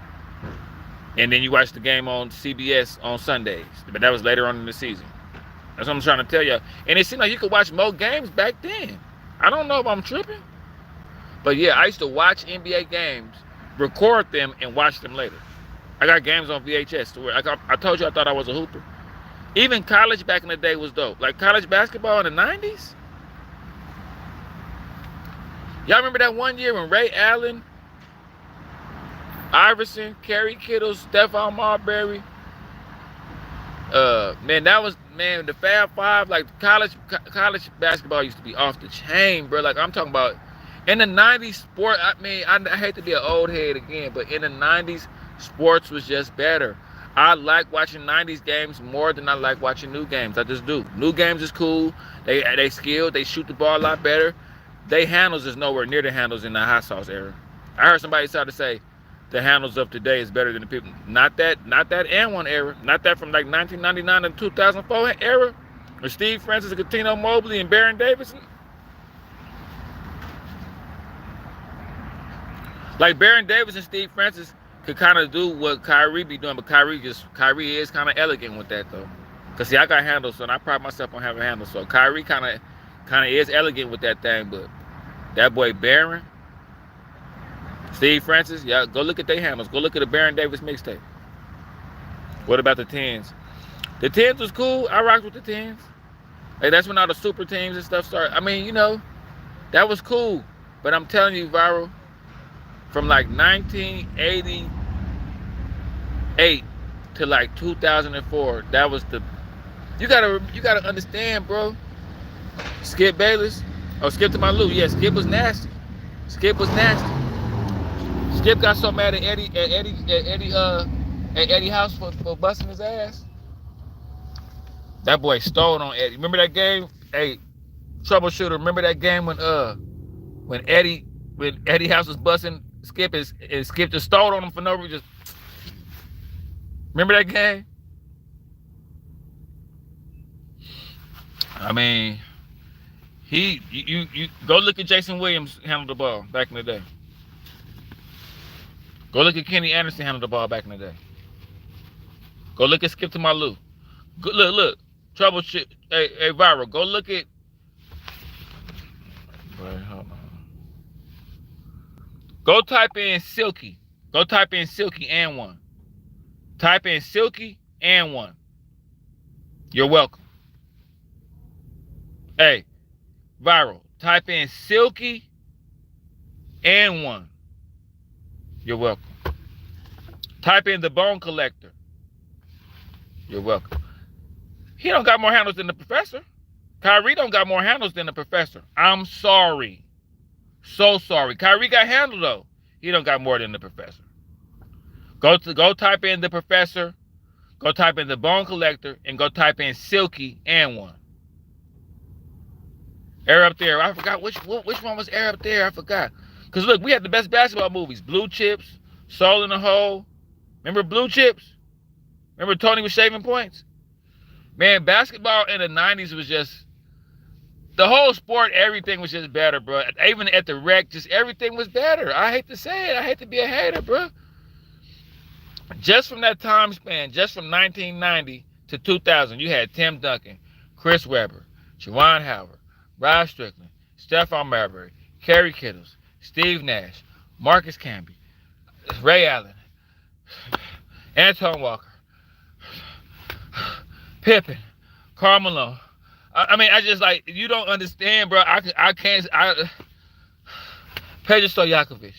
And then you watch the game on CBS on Sundays, but that was later on in the season. That's what I'm trying to tell you. And it seemed like you could watch more games back then. I don't know if I'm tripping, but yeah, I used to watch NBA games, record them, and watch them later. I got games on VHS to where I told you I thought I was a hooper. Even college back in the day was dope. Like college basketball in the 90s. Y'all remember that one year when Ray Allen, Iverson, Kerry Kittle, Stephon Marbury, the Fab Five, like college basketball used to be off the chain, bro. Like I'm talking about in the 90s sport, I hate to be an old head again, but in the 90s, sports was just better. I like watching 90s games more than I like watching new games. I just do. New games is cool. They skilled. They shoot the ball a lot better. They handles is nowhere near the handles in the hot sauce era. I heard somebody start to say the handles of today is better than the people. Not that and one era. Not that from like 1999 to 2004 era. With Steve Francis and Cuttino Mobley and Baron Davis. Like Baron Davis and Steve Francis could kind of do what Kyrie be doing, but Kyrie is kind of elegant with that though. Cause see, I got handles, so I pride myself on having handles. So Kyrie kind of is elegant with that thing, but that boy Baron, Steve Francis, yeah, go look at their handles. Go look at the Baron Davis mixtape. What about the 10s? The 10s was cool. I rocked with the 10s. Like that's when all the super teams and stuff started. I mean, you know, that was cool. But I'm telling you, Viral, from like 1988 to like 2004, that was the. You gotta understand, bro. Skip Bayless. Oh, Skip to my Lou. Yeah, Skip was nasty. Skip was nasty. Skip got so mad at Eddie House for busting his ass. That boy stole on Eddie. Remember that game? Hey, troubleshooter. Remember that game when Eddie House was busting Skip and Skip just stole on him for no reason. Remember that game? I mean, you go look at Jason Williams handle the ball back in the day. Go look at Kenny Anderson handle the ball back in the day. Go look at Skip to my Lou. Look. Troubleshoot. Hey, Viral. Go look at. Wait, hold on. Go type in Silky. Go type in Silky and one. Type in Silky and one. You're welcome. Hey, Viral. Type in Silky and one. You're welcome. Type in the Bone Collector. You're welcome. He don't got more handles than the professor. Kyrie don't got more handles than the professor. I'm sorry. So sorry. Kyrie got handled though. He don't got more than the professor. Go type in The Professor, go type in The Bone Collector, and go type in Silky and One. Air Up There. I forgot which one was Air Up There. I forgot. Because look, we had the best basketball movies. Blue Chips, Soul in the Hole. Remember Blue Chips? Remember Tony was shaving points? Man, basketball in the 90s was just, the whole sport, everything was just better, bro. Even at the rec, just everything was better. I hate to say it. I hate to be a hater, bro. Just from that time span, just from 1990 to 2000, you had Tim Duncan, Chris Webber, Juwan Howard, Rod Strickland, Stephon Marbury, Kerry Kittles, Steve Nash, Marcus Camby, Ray Allen, Antoine Walker, Pippen, Karl Malone. I mean, I just like, you don't understand, bro. I can't. Pedro Stojakovic,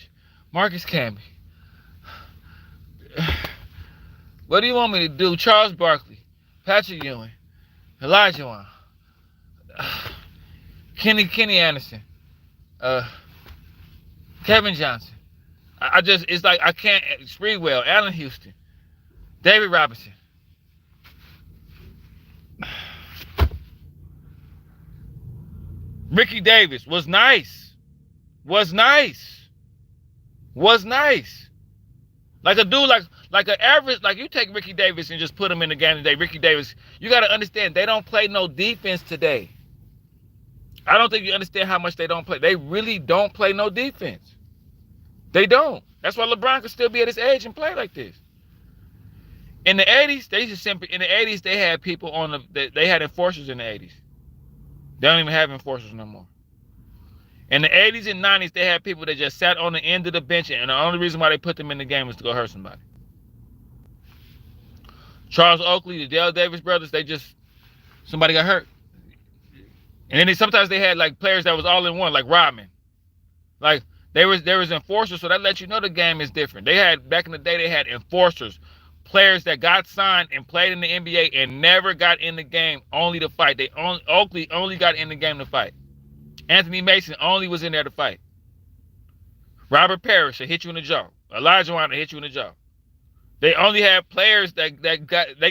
Marcus Camby. What do you want me to do? Charles Barkley, Patrick Ewing, Elijah Wan, Kenny Anderson, Kevin Johnson. I just, it's like I can't. Spreewell, Allen Houston, David Robinson. Ricky Davis was nice. Like a dude, like an average, like you take Ricky Davis and just put him in the game today. Ricky Davis, you got to understand, they don't play no defense today. I don't think you understand how much they don't play. They really don't play no defense. They don't. That's why LeBron could still be at his age and play like this. In the 80s, they had people on they had enforcers in the 80s. They don't even have enforcers no more. In the 80s and 90s, they had people that just sat on the end of the bench, and the only reason why they put them in the game was to go hurt somebody. Charles Oakley, the Dale Davis brothers, somebody got hurt. And then sometimes they had like players that was all in one, like Rodman. Like there was enforcers, so that lets you know the game is different. They had, back in the day, they had enforcers, players that got signed and played in the NBA and never got in the game, only to fight. Oakley only got in the game to fight. Anthony Mason only was in there to fight. Robert Parrish will hit you in the jaw. Elijah Wan will hit you in the jaw. They only had players that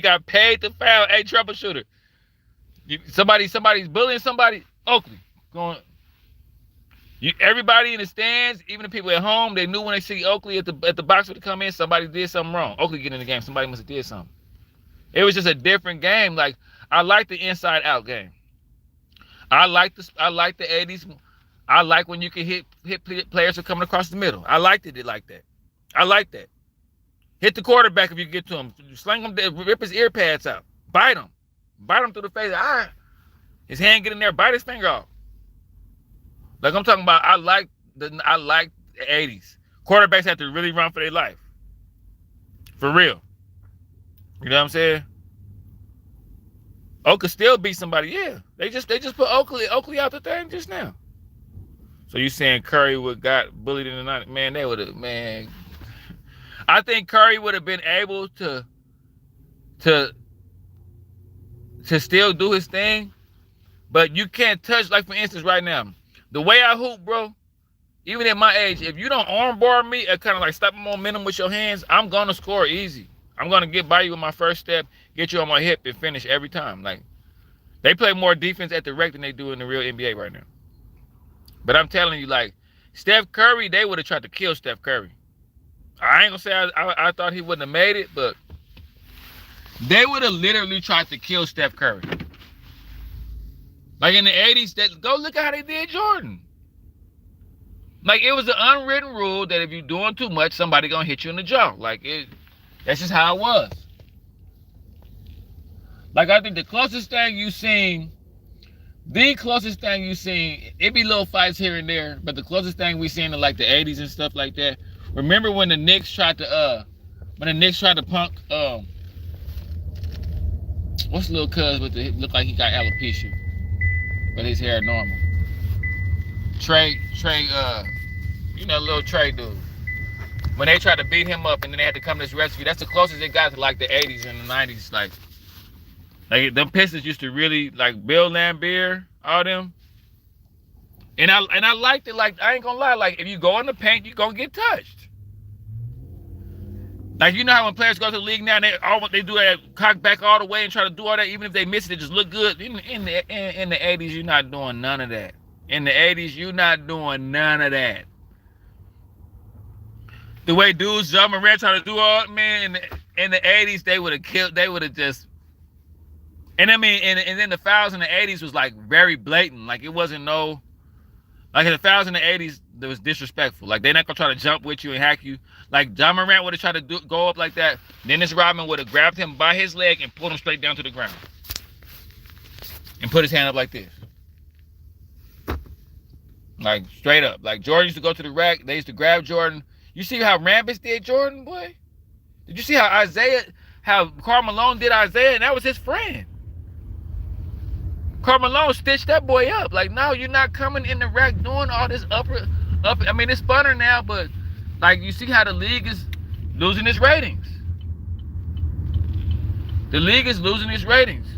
got paid to foul. Hey, troubleshooter. Somebody's bullying somebody. Oakley going. Everybody in the stands, even the people at home, they knew when they see Oakley at the box to come in, somebody did something wrong. Oakley get in the game, somebody must have did something. It was just a different game. Like, I like the inside out game. I like the 80s. I like when you can hit players who are coming across the middle. I liked it like that. I like that. Hit the quarterback if you get to him. Sling him, rip his ear pads out. Bite him through the face. His hand get in there, bite his finger off. Like I'm talking about, I like the 80s. Quarterbacks have to really run for their life. For real. You know what I'm saying? Oak could still beat somebody, yeah. They just put Oakley out the thing just now. So you saying Curry got bullied in the night? Man, they would have, man. I think Curry would have been able to still do his thing, but you can't touch, like for instance right now, the way I hoop, bro, even at my age, if you don't arm bar me or kind of like stop momentum with your hands, I'm going to score easy. I'm going to get by you with my first step, get you on my hip, and finish every time. Like, they play more defense at the rec than they do in the real NBA right now. But I'm telling you, like, Steph Curry, they would have tried to kill Steph Curry. I ain't going to say I thought he wouldn't have made it, but they would have literally tried to kill Steph Curry. Like in the 80s, go look at how they did Jordan. Like, it was an unwritten rule that if you're doing too much, somebody going to hit you in the jaw. Like, that's just how it was. Like, I think the closest thing you seen, it be little fights here and there, but the closest thing we seen in like the 80s and stuff like that. Remember when the Knicks tried to punk, what's the little cuz with the, look like he got alopecia, but his hair normal. Trey, you know, little Trey dude. When they tried to beat him up and then they had to come to this rescue, that's the closest it got to like the 80s and the 90s. Like them Pistons used to really, like Bill Laimbeer, all them. And I liked it. Like, I ain't gonna lie, like if you go in the paint, you gonna get touched. Like, you know how when players go to the league now, they do that cock back all the way and try to do all that, even if they miss it, it just look good. In the 80s, you're not doing none of that. In the 80s, you're not doing none of that. The way dudes, John Morant, try to do all, man, in the 80s, they would have killed, they would have just, and I mean, and then the fouls in the 80s was like very blatant. Like, it wasn't no, like the fouls in the 80s, that was disrespectful. Like, they're not gonna try to jump with you and hack you. Like, John Morant would have tried to go up like that. Dennis Rodman would have grabbed him by his leg and pulled him straight down to the ground. And put his hand up like this. Like, straight up. Like, Jordan used to go to the rack. They used to grab Jordan. You see how Rambis did Jordan, boy? Did you see how Karl Malone did Isaiah? And that was his friend. Karl Malone stitched that boy up. Like, no, you're not coming in the rack doing all this up. I mean, it's funner now, but like, you see how the league is losing its ratings. The league is losing its ratings.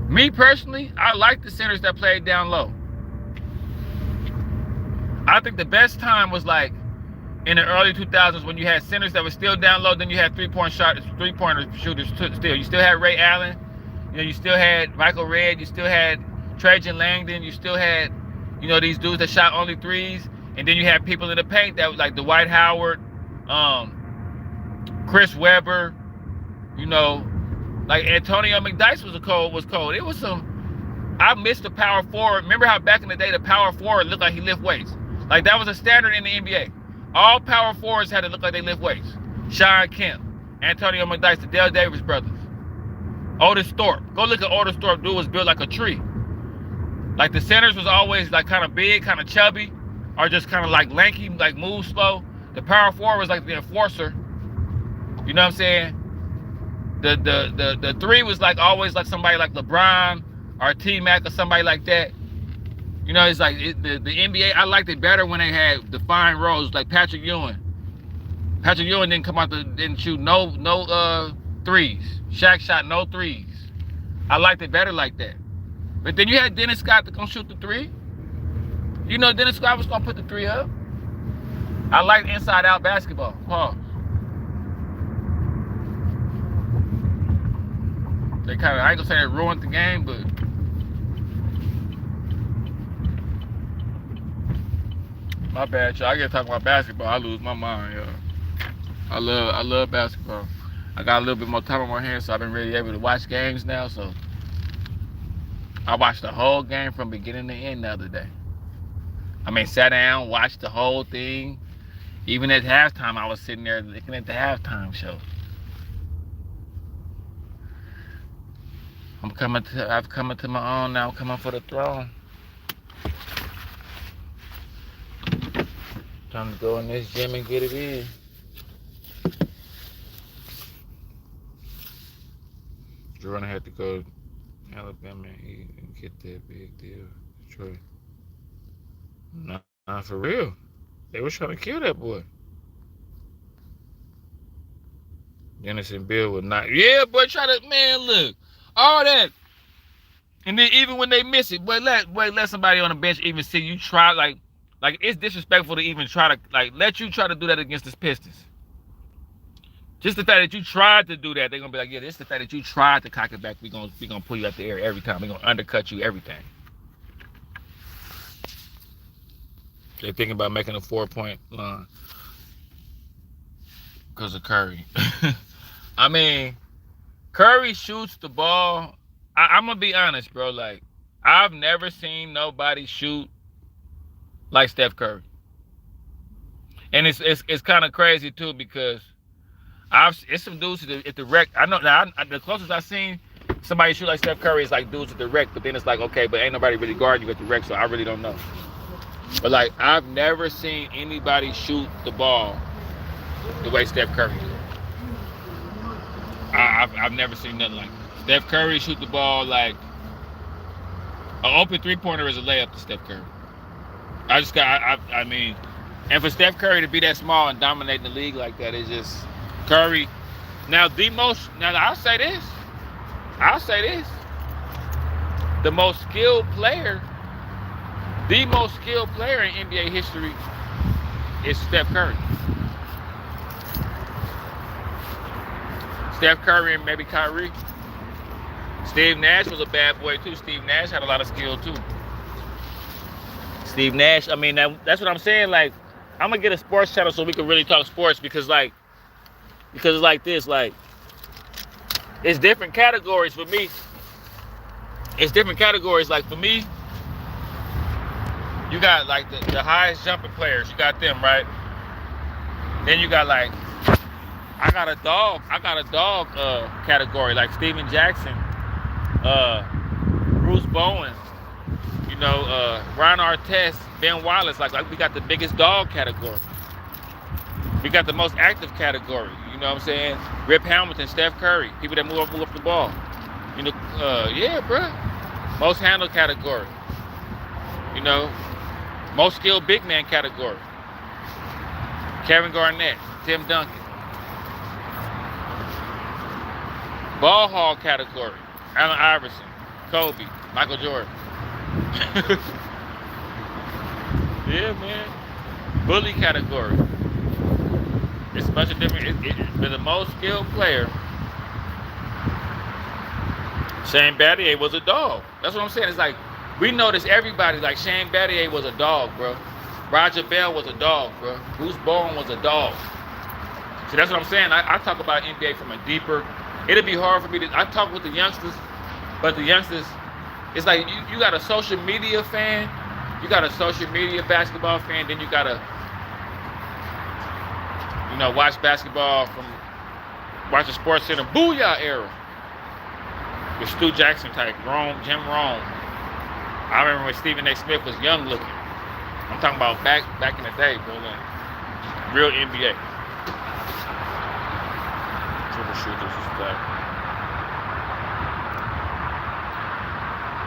Me personally, I like the centers that played down low. I think the best time was like in the early 2000s when you had centers that were still down low. Then you had three-pointer shooters still. You still had Ray Allen. You know, you still had Michael Redd. You still had Trajan Langdon. You still had, you know, these dudes that shot only threes. And then you had people in the paint that was like Dwight Howard, Chris Webber, you know, like Antonio McDyess was cold. It was some, I missed the power forward. Remember how back in the day the power forward looked like he lift weights? Like, that was a standard in the NBA. All power forwards had to look like they lift weights. Sean Kemp, Antonio McDyess, the Dale Davis brothers. Otis Thorpe. Go look at Otis Thorpe. Dude was built like a tree. Like, the centers was always like kind of big, kind of chubby, or just kind of like lanky, like move slow. The power forward was like the enforcer. You know what I'm saying? The three was like always like somebody like LeBron or T-Mac or somebody like that. You know, it's like the NBA, I liked it better when they had defined roles, like Patrick Ewing. Patrick Ewing didn't shoot no threes. Shaq shot no threes. I liked it better like that. But then you had Dennis Scott that gonna shoot the three. You know, Dennis Scott was gonna put the three up. I like inside-out basketball. Pause. They kind of, I ain't gonna say they ruined the game, but my bad, y'all. I get to talk about basketball, I lose my mind, y'all. I love basketball. I got a little bit more time on my hands, so I've been really able to watch games now. So I watched the whole game from beginning to end the other day. I mean, sat down, watched the whole thing. Even at halftime, I was sitting there looking at the halftime show. I've come into my own now. I'm coming for the throne. Time to go in this gym and get it in. Jordan had to go to Alabama and get that big deal. Detroit. Nah, for real. They was trying to kill that boy. Dennis and Bill would not. Yeah, boy, try to, man, look. All that. And then even when they miss it, boy, let somebody on the bench even see you try, like it's disrespectful to even try to, like, let you try to do that against the Pistons. Just the fact that you tried to do that, they're gonna be like, yeah, this is the fact that you tried to cock it back. We gonna pull you out the air every time. We're gonna undercut you everything. They're thinking about making a 4-point line because of Curry. I mean, Curry shoots the ball. I'm gonna be honest, bro. Like, I've never seen nobody shoot like Steph Curry, and it's kind of crazy too, because it's some dudes at the rec. I know now. The closest I've seen somebody shoot like Steph Curry is like dudes at the rec, but then it's like, okay, but ain't nobody really guarding you at the rec, so I really don't know. But like, I've never seen anybody shoot the ball the way Steph Curry did. I've never seen nothing like that. Steph Curry shoot the ball like an open three-pointer is a layup to Steph Curry. I mean, and for Steph Curry to be that small and dominating the league like that is just Curry. Now I'll say this. The most skilled player in NBA history is Steph Curry. Steph Curry and maybe Kyrie. Steve Nash was a bad boy too. Steve Nash had a lot of skill too. Steve Nash, I mean, that's what I'm saying. Like, I'm gonna get a sports channel so we can really talk sports because it's like this, like, it's different categories for me. It's different categories. Like for me, you got like the highest jumping players. You got them, right? Then you got like, I got a dog category, like Steven Jackson, Bruce Bowen, you know, Ron Artest, Ben Wallace. Like we got the biggest dog category. We got the most active category. You know what I'm saying? Rip Hamilton, Steph Curry, people that move up the ball. You know, yeah, bro. Most handle category. You know, most skilled big man category. Kevin Garnett, Tim Duncan. Ball hog category. Allen Iverson, Kobe, Michael Jordan. Yeah, man. Bully category. It's a bunch of different. For the most skilled player, Shane Battier was a dog. That's what I'm saying. It's like we notice everybody. Like Shane Battier was a dog, bro. Roger Bell was a dog, bro. Bruce Bowen was a dog. See, that's what I'm saying. I talk about NBA from a deeper. It'll be hard for me to. I talk with the youngsters, but the youngsters, it's like you got a social media fan, you got a social media basketball fan, then you got a, you know, watch basketball from watch the Sports Center Booyah era. With Stu Jackson type, Jim Rome. I remember when Stephen A. Smith was young looking. I'm talking about back in the day, bro. Like, real NBA. Triple shooters and stuff.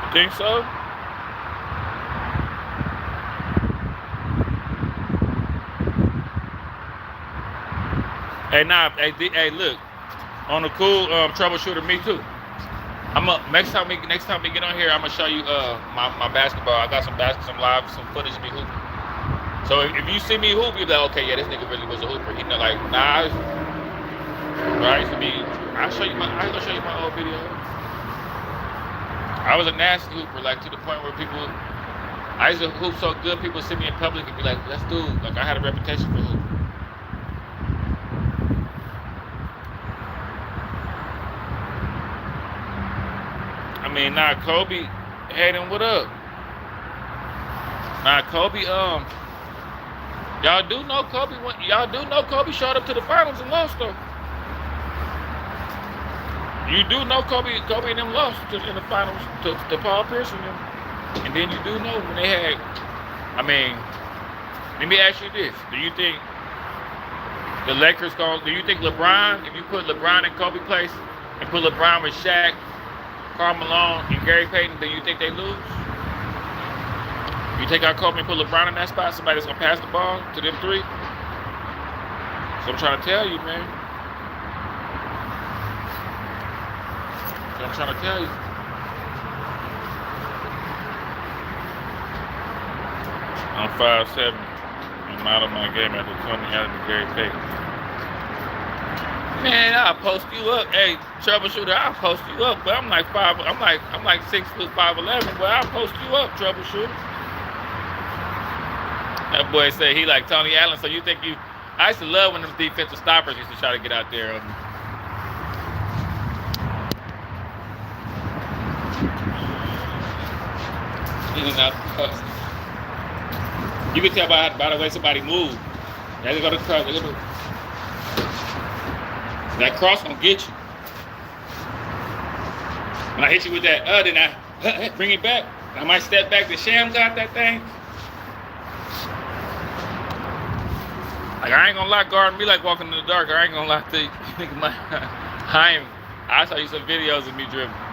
You think so? Hey, nah, hey, look. On the cool troubleshooter, me too. Next time we get on here, I'm gonna show you my basketball. I got some footage of me hooping. So if you see me hoop, you're like, okay, yeah, this nigga really was a hooper. He know, like, nah, I used to be. I'll show you my old video. I was a nasty hooper, like to the point where I used to hoop so good, people see me in public and be like, let's do. Like I had a reputation for hooping. I mean, nah, Kobe, Hayden, what up? Nah, Kobe, y'all do know Kobe showed up to the finals and lost though. You do know Kobe and them lost in the finals to Paul Pierce and them. And then you do know when they had, I mean, let me ask you this. Do you think the Lakers do you think LeBron, if you put LeBron in Kobe place and put LeBron with Shaq, Karl Malone, and Gary Payton, do you think they lose? You take out Kobe and put LeBron in that spot, somebody that's gonna pass the ball to them three? So I'm trying to tell you, man. I'm trying to tell you. I'm 5'7". I'm out of my game after 20 out of Gary Payton. Man, I'll post you up. Hey, troubleshooter, I'll post you up. But I'm like 6 foot 5'11", but I'll post you up, troubleshooter. That boy said he like Tony Allen. So you think I used to love when them defensive stoppers used to try to get out there. You can tell by the way somebody moved. They go to cross. That cross gonna get you. When I hit you with that, then I bring it back. I might step back. The Sham got that thing. Like I ain't gonna lie, guarding me like walking in the dark. I ain't gonna lie to you. I saw you some videos of me dribbling.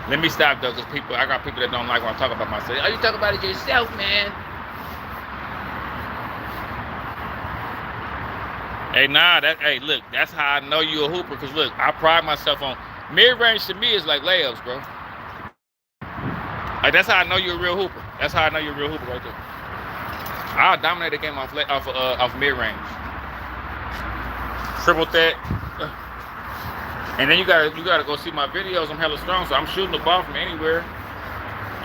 Let me stop though, cause I got people that don't like when I talk about myself. Oh, you talk about it yourself, man. Hey, nah, look, that's how I know you a hooper, cause look, I pride myself on mid-range. To me is like layups, bro. Like that's how I know you're a real hooper. That's how I know you're a real hooper right there. I'll dominate the game off mid-range. Triple threat. And then you gotta go see my videos. I'm hella strong, so I'm shooting the ball from anywhere.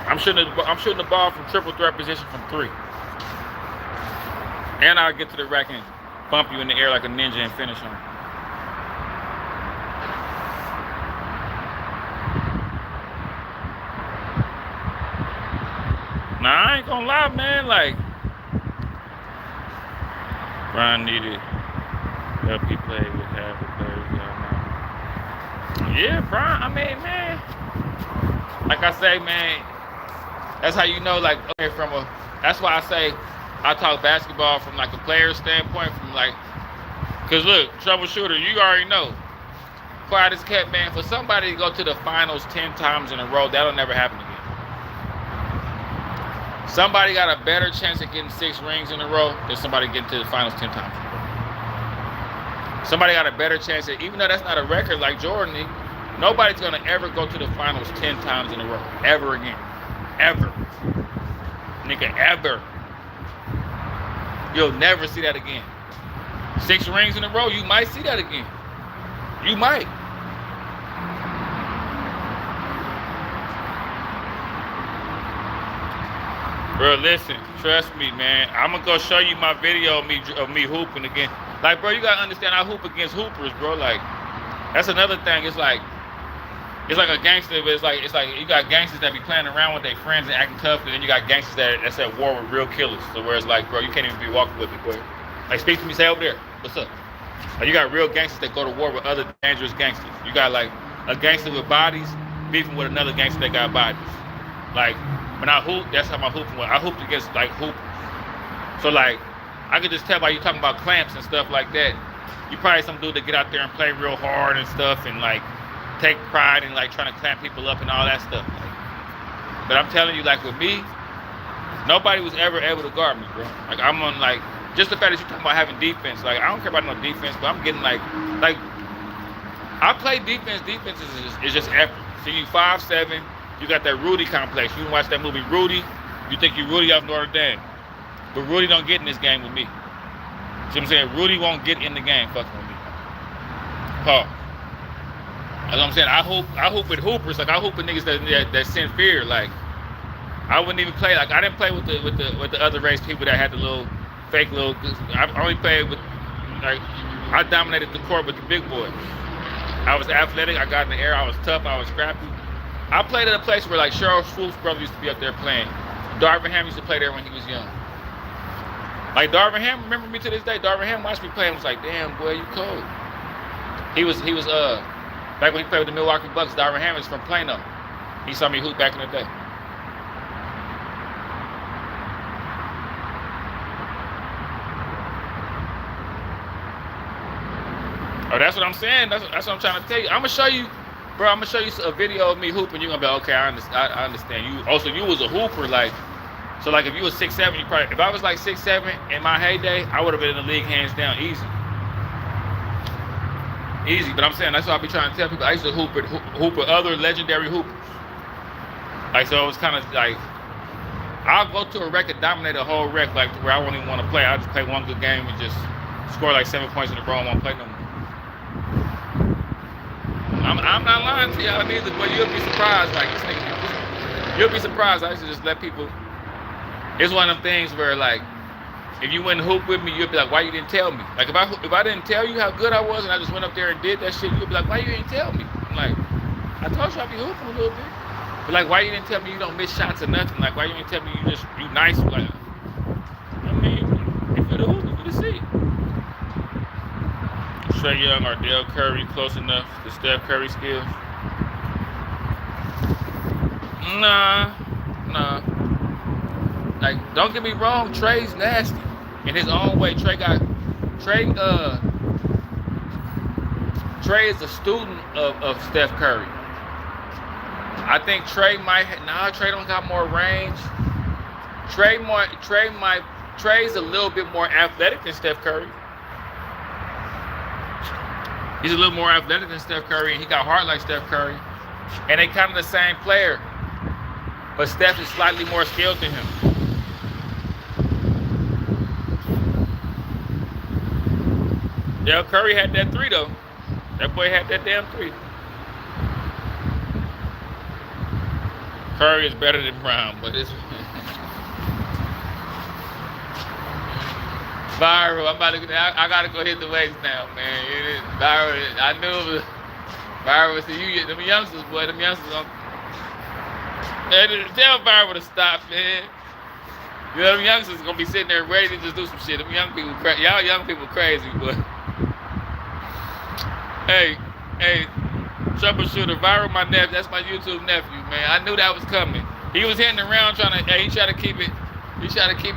I'm shooting the ball from triple threat position from 3. And I'll get to the rack and bump you in the air like a ninja and finish him. Nah, I ain't gonna lie, man. Like, Brian needed help he played with half the players y'all know. Yeah, Brian. I mean, man. Like I say, man. That's how you know, like, okay, that's why I say I talk basketball from like a player standpoint, from like, cause look, troubleshooter, you already know. Quiet as kept, man. For somebody to go to the finals 10 times in a row, that'll never happen again. Somebody got a better chance of getting 6 rings in a row than somebody getting to the finals 10 times in a row. Somebody got a better chance of, even though that's not a record like Jordan, nobody's gonna ever go to the finals 10 times in a row, ever again. Ever. Nigga, ever. You'll never see that again. 6 rings in a row, you might see that again. You might. Bro, listen, trust me, man. I'm gonna go show you my video of me hooping again. Like, bro, you gotta understand, I hoop against hoopers, bro. Like, that's another thing. It's like a gangster, but it's like you got gangsters that be playing around with their friends and acting tough, and then you got gangsters that's at war with real killers. So where it's like, bro, you can't even be walking with me, boy. Like, speak to me, say over there, what's up? Like, you got real gangsters that go to war with other dangerous gangsters. You got like a gangster with bodies beefing with another gangster that got bodies. Like, when I hoop, that's how my hooping went. I hooped against like hoopers. So like, I could just tell by you talking about clamps and stuff like that. You probably some dude that get out there and play real hard and stuff and like take pride in like trying to clamp people up and all that stuff. Like, but I'm telling you, like with me, nobody was ever able to guard me, bro. Like I'm on like, just the fact that you're talking about having defense, like I don't care about no defense, but I'm getting like I play defense. Defense is just effort. So you 5'7", you got that Rudy complex. You can watch that movie Rudy, you think you Rudy off Notre Dame. But Rudy don't get in this game with me. See what I'm saying? Rudy won't get in the game fucking with me. Paul. That's what I'm saying. I hoop with hoopers. Like I hoop with niggas that send fear. Like I wouldn't even play. Like I didn't play with the other race people that had the little fake little. I only played with like I dominated the court with the big boys. I was athletic. I got in the air. I was tough. I was scrappy. I played at a place where like Cheryl Swoop's brother used to be up there playing. Darvin Ham used to play there when he was young. Like Darvin Ham, remember me to this day. Darvin Ham watched me play and was like, "Damn boy, you cold." He was back when he played with the Milwaukee Bucks. Darvin Ham is from Plano. He saw me hoop back in the day. Oh, that's what I'm saying. That's what I'm trying to tell you. I'm gonna show you, bro. I'm gonna show you a video of me hooping. You're gonna be like, okay. I understand. You also you was a hooper, like. So like if you was 6'7", you probably, if I was like 6'7" in my heyday, I would have been in the league hands down, easy. But I'm saying that's what I be trying to tell people. I used to hoop with other legendary hoopers. Like so it was kind of like I'll go to a rec and dominate a whole rec, like where I won't even want to play. I just play one good game and just score like 7 points in a row and won't play no more. I'm not lying to y'all neither, but you'll be surprised. Like this nigga, you'll be surprised. I used to just let people. It's one of them things where like, if you wouldn't hoop with me, you'd be like, why you didn't tell me? Like if I didn't tell you how good I was and I just went up there and did that shit, you'd be like, why you didn't tell me? I'm like, I told you I'd be hooping a little bit. But like, why you didn't tell me you don't miss shots or nothing? Like, why you didn't tell me you nice? Like, I mean, if you're the hoop, you can see. Trae Young or Dale Curry close enough to Steph Curry skills? Nah. Like, don't get me wrong, Trey's nasty in his own way. Trey is a student of Steph Curry. I think Trey Trey don't got more range. Trey's a little bit more athletic than Steph Curry. He's a little more athletic than Steph Curry, and he got heart like Steph Curry. And they kind of the same player, but Steph is slightly more skilled than him. Dale Curry had that 3 though. That boy had that damn 3. Curry is better than Brown, but it's viral. I gotta go hit the weights now, man. It is viral. I knew it was viral. So you get them youngsters, boy. Them youngsters tell viral to stop, man. You know, them youngsters gonna be sitting there ready to just do some shit. Them young people, y'all young people crazy, but hey, troubleshooter, viral my nephew. That's my YouTube nephew, man. I knew that was coming. He was hitting around he tried to keep it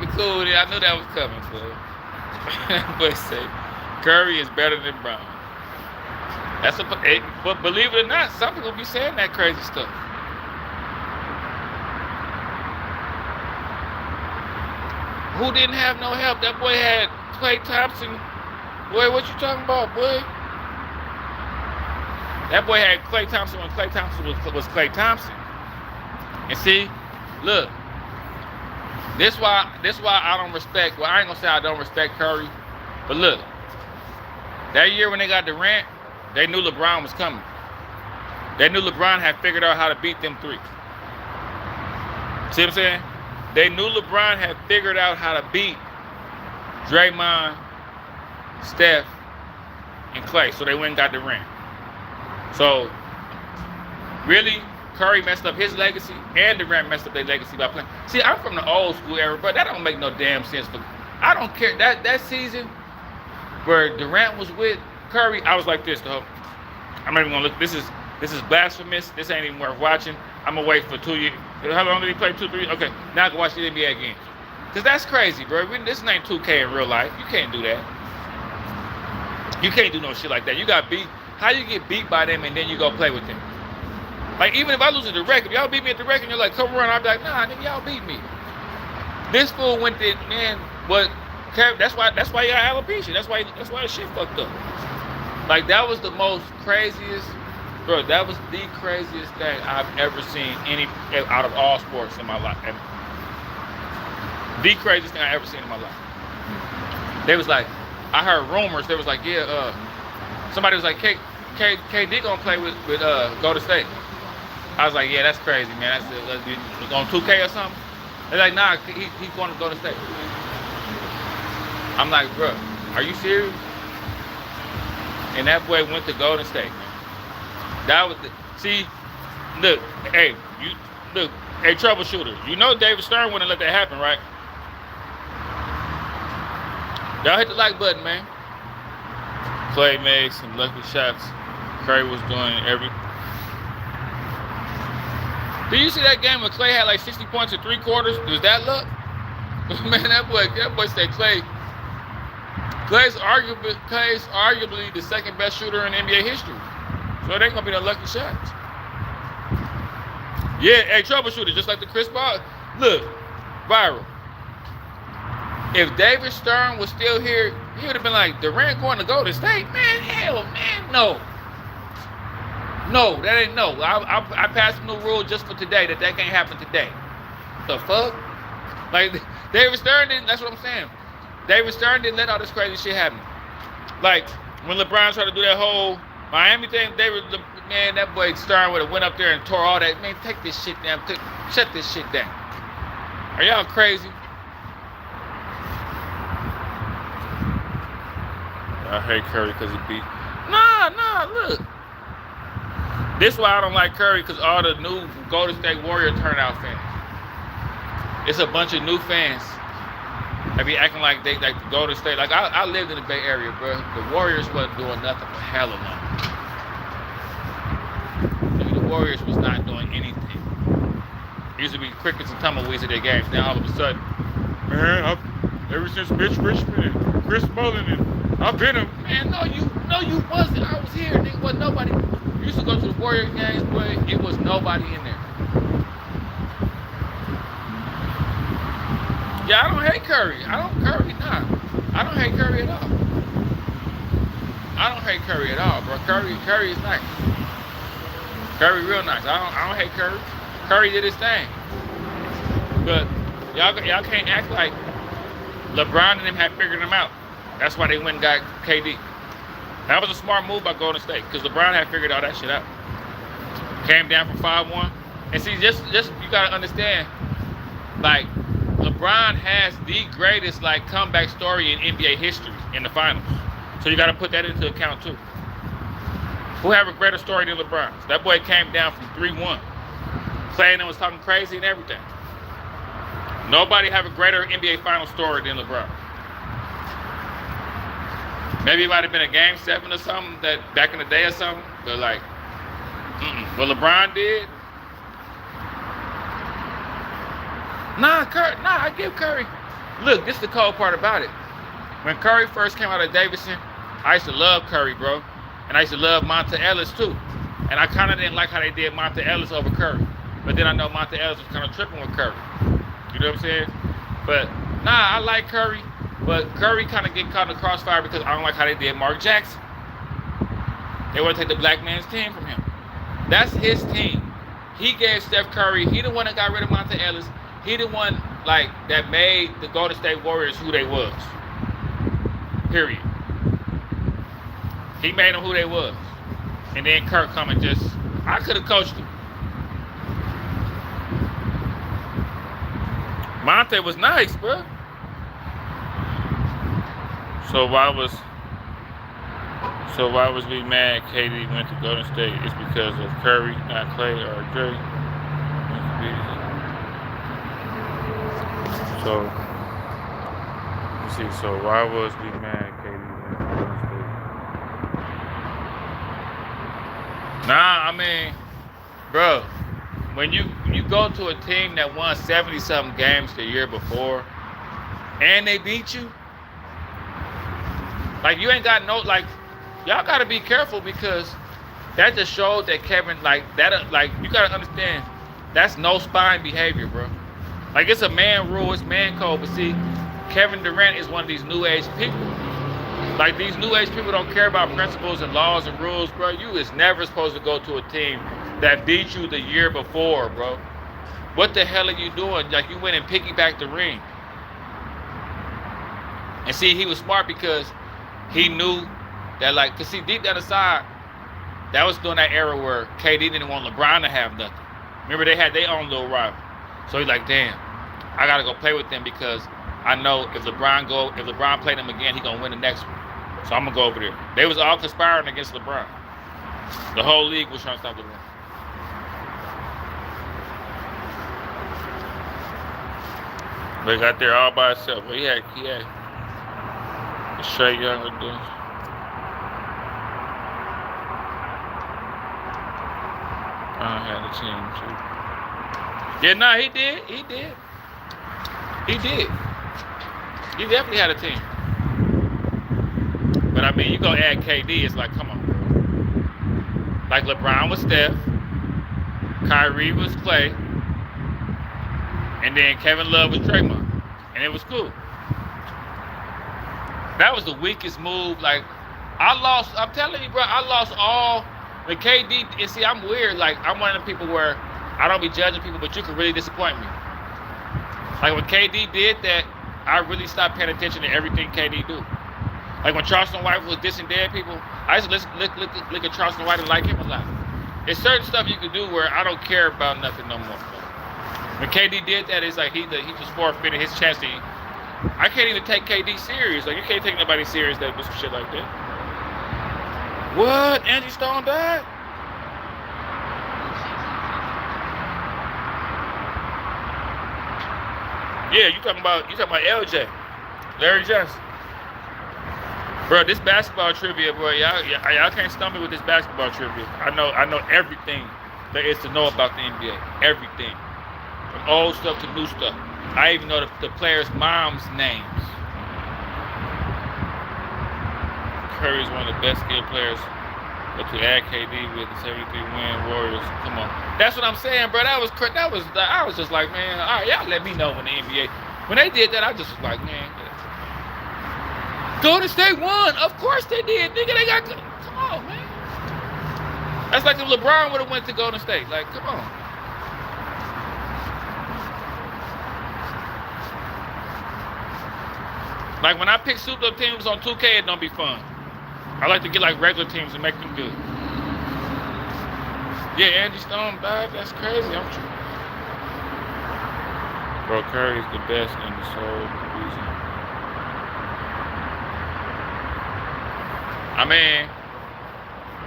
cool. I knew that was coming, so. But say, Curry is better than Brown. But believe it or not, some people be saying that crazy stuff. Who didn't have no help? That boy had Klay Thompson. Boy, what you talking about, boy? That boy had Klay Thompson when Klay Thompson was Klay Thompson. And see, look, this why I don't respect. Well, I ain't gonna say I don't respect Curry, but look, that year when they got Durant, they knew LeBron was coming. They knew LeBron had figured out how to beat them three. See what I'm saying? They knew LeBron had figured out how to beat Draymond, Steph, and Klay, so they went and got Durant. So, really, Curry messed up his legacy, and Durant messed up their legacy by playing. See, I'm from the old school era, but that don't make no damn sense. I don't care. That season where Durant was with Curry, I was like this, though. I'm not even gonna look. This is blasphemous. This ain't even worth watching. I'm gonna wait for 2 years. How long did he play? 2, 3? Okay, now I can watch the NBA games. Cause that's crazy, bro. This ain't 2K in real life. You can't do that. You can't do no shit like that. You got beat. How you get beat by them and then you go play with them? Like, even if I lose at the record, y'all beat me at the record and you're like, come run, I'll be like, nah, nigga, y'all beat me. This fool went there, man, but that's why you got alopecia. That's why the shit fucked up. Like, that was the most craziest, bro, that was the craziest thing I've ever seen out of all sports in my life. The craziest thing I ever seen in my life. They was like, I heard rumors, they was like, yeah, somebody was like, KD gonna play with Golden State. I was like, yeah, that's crazy, man. That's on 2K or something. They're like, nah, he's going to Golden State. I'm like, bro, are you serious? And that boy went to Golden State, man. That was see, look, hey, troubleshooter. You know David Stern wouldn't let that happen, right? Y'all hit the like button, man. Klay made some lucky shots. Curry was doing every. Did you see that game where Klay had like 60 points in 3 quarters? Was that luck? Man, that boy said Klay. Klay's arguably the second best shooter in NBA history. So it ain't gonna be no lucky shots. Yeah, hey, troubleshooter, just like the Chris Paul. Look, viral. If David Stern was still here, he would have been like, Durant going to Golden State? Man, hell, man, no. No, that ain't no. I passed a new rule just for today that can't happen today. The fuck? Like, David Stern didn't, that's what I'm saying. David Stern didn't let all this crazy shit happen. Like, when LeBron tried to do that whole Miami thing, man, that boy Stern would have went up there and tore all that. Man, take this shit down. Shut this shit down. Are y'all crazy? I hate Curry because he beat. Nah, look. This is why I don't like Curry, because all the new Golden State Warrior turnout fans. It's a bunch of new fans. They be acting like they like the Golden State. Like, I lived in the Bay Area, bro. The Warriors wasn't doing nothing for hella long. The Warriors was not doing anything. There used to be crickets and tumbleweeds at their games. Now all of a sudden, man, ever since Mitch Richmond and Chris Mullin and I've been a man. No, you wasn't. I was here. Nigga, wasn't nobody. You used to go to the Warrior games, but it was nobody in there. Yeah, I don't hate Curry. I don't hate Curry at all. I don't hate Curry at all, bro. Curry is nice. Curry real nice. I don't hate Curry. Curry did his thing. But y'all can't act like LeBron and them had figured him out. That's why they went and got KD. That was a smart move by Golden State, because LeBron had figured all that shit out. Came down from 5-1. And see, just you gotta understand, like LeBron has the greatest like comeback story in NBA history in the finals. So you gotta put that into account too. Who have a greater story than LeBron? That boy came down from 3-1. Playing and was talking crazy and everything. Nobody have a greater NBA final story than LeBron. Maybe it might have been a game 7 or something that back in the day or something, but like, what LeBron did. Nah, I give Curry. Look, this is the cold part about it. When Curry first came out of Davidson, I used to love Curry, bro. And I used to love Monta Ellis too. And I kind of didn't like how they did Monta Ellis over Curry. But then I know Monta Ellis was kind of tripping with Curry. You know what I'm saying? But nah, I like Curry. But Curry kind of get caught in the crossfire because I don't like how they did Mark Jackson. They want to take the black man's team from him. That's his team. He gave Steph Curry. He the one that got rid of Monta Ellis. He the one like that made the Golden State Warriors who they was. Period. He made them who they was. And then Kirk come and just, I could have coached him. Monte was nice, bro. So why was we mad KD went to Golden State? It's because of Curry, not Clay or Dre. So, you see, so why was we mad KD went to Golden State? Nah, I mean, bro, when you go to a team that won 70-something games the year before, and they beat you, like you ain't got no, like, y'all gotta be careful because that just showed that Kevin, like, that, like, you gotta understand, that's no spine behavior, bro. Like, it's a man rule, it's man code, but see, Kevin Durant is one of these new age people. Like, these new age people don't care about principles and laws and rules, bro. You is never supposed to go to a team that beat you the year before, bro. What the hell are you doing? Like, you went and piggybacked the ring. And see, he was smart because he knew that, like, cause see, deep down inside, that was during that era where KD didn't want LeBron to have nothing. Remember, they had their own little rival. So he's like, damn, I gotta go play with them because I know if LeBron play them again, he gonna win the next one. So I'm gonna go over there. They was all conspiring against LeBron. The whole league was trying to stop LeBron. They got there all by himself. Well, he had Shea Younger dude. I had a team too. Yeah, nah, he did. He definitely had a team. But I mean, you go add KD, it's like, come on, bro. Like LeBron was Steph, Kyrie was Clay, and then Kevin Love was Draymond, and it was cool. That was the weakest move. Like, I'm telling you, bro, I lost all the KD. And see, I'm weird. Like, I'm one of the people where I don't be judging people, but you can really disappoint me. Like, when KD did that, I really stopped paying attention to everything KD do. Like, when Charleston White was dissing dead people, I used to look at Charleston White and like him a lot. There's certain stuff you can do where I don't care about nothing no more. When KD did that, it's like he just forfeited his chance to. I can't even take KD serious. Like, you can't take nobody serious that do some shit like that. What? Angie Stone died? Yeah, you talking about LJ, Larry Johnson. Bro, this basketball trivia, bro, y'all can't stumble with this basketball trivia. I know everything there is to know about the NBA. Everything. From old stuff to new stuff. I even know the players' moms' names. Curry's one of the best skilled players, but to add KD with the 73-win Warriors, come on. That's what I'm saying, bro. I was just like, man, all right, y'all let me know when the NBA, when they did that, I just was like, man, Golden State won. Of course they did, nigga. They got, come on, man. That's like if LeBron would have went to Golden State. Like, come on. Like, when I pick souped up teams on 2K, it don't be fun. I like to get like regular teams and make them good. Yeah, Andy Stone died. That's crazy. Bro, Curry's the best in the sole reason. I mean,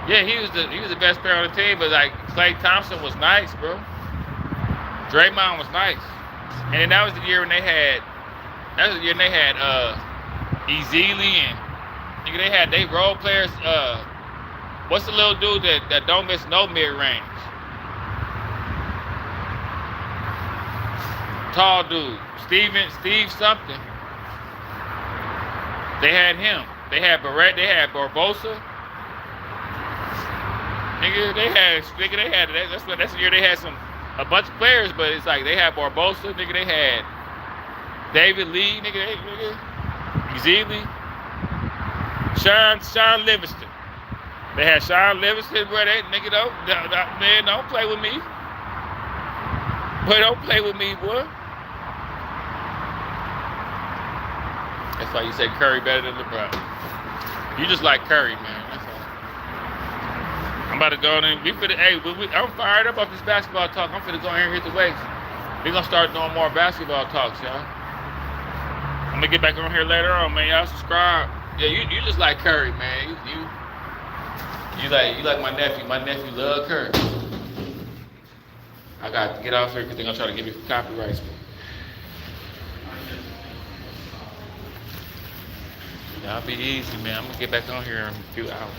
yeah, he was the best player on the team, but like Klay Thompson was nice, bro. Draymond was nice. And then that was the year when they had Ezeli and nigga, they had they role players. What's the little dude that don't miss no mid range? Tall dude, Steve something. They had him. They had Barrett. They had Barbosa. Nigga, that's the year they had a bunch of players, but it's like they had Barbosa. Nigga, they had David Lee. Nigga, Ezeli. Sean Livingston. They had Sean Livingston, bro. That nigga don't play with me. Boy, don't play with me, boy. That's why you say Curry better than LeBron. You just like Curry, man. That's all. I'm about to go in. I'm fired up off this basketball talk. I'm finna go in here and hit the weights. We're gonna start doing more basketball talks, y'all. I'm gonna get back on here later on, man. Y'all subscribe. Yeah, you just like Curry, man. You like my nephew. My nephew love Curry. I got to get off here because they're gonna try to give me copyrights. Y'all be easy, man. I'm gonna get back on here in a few hours.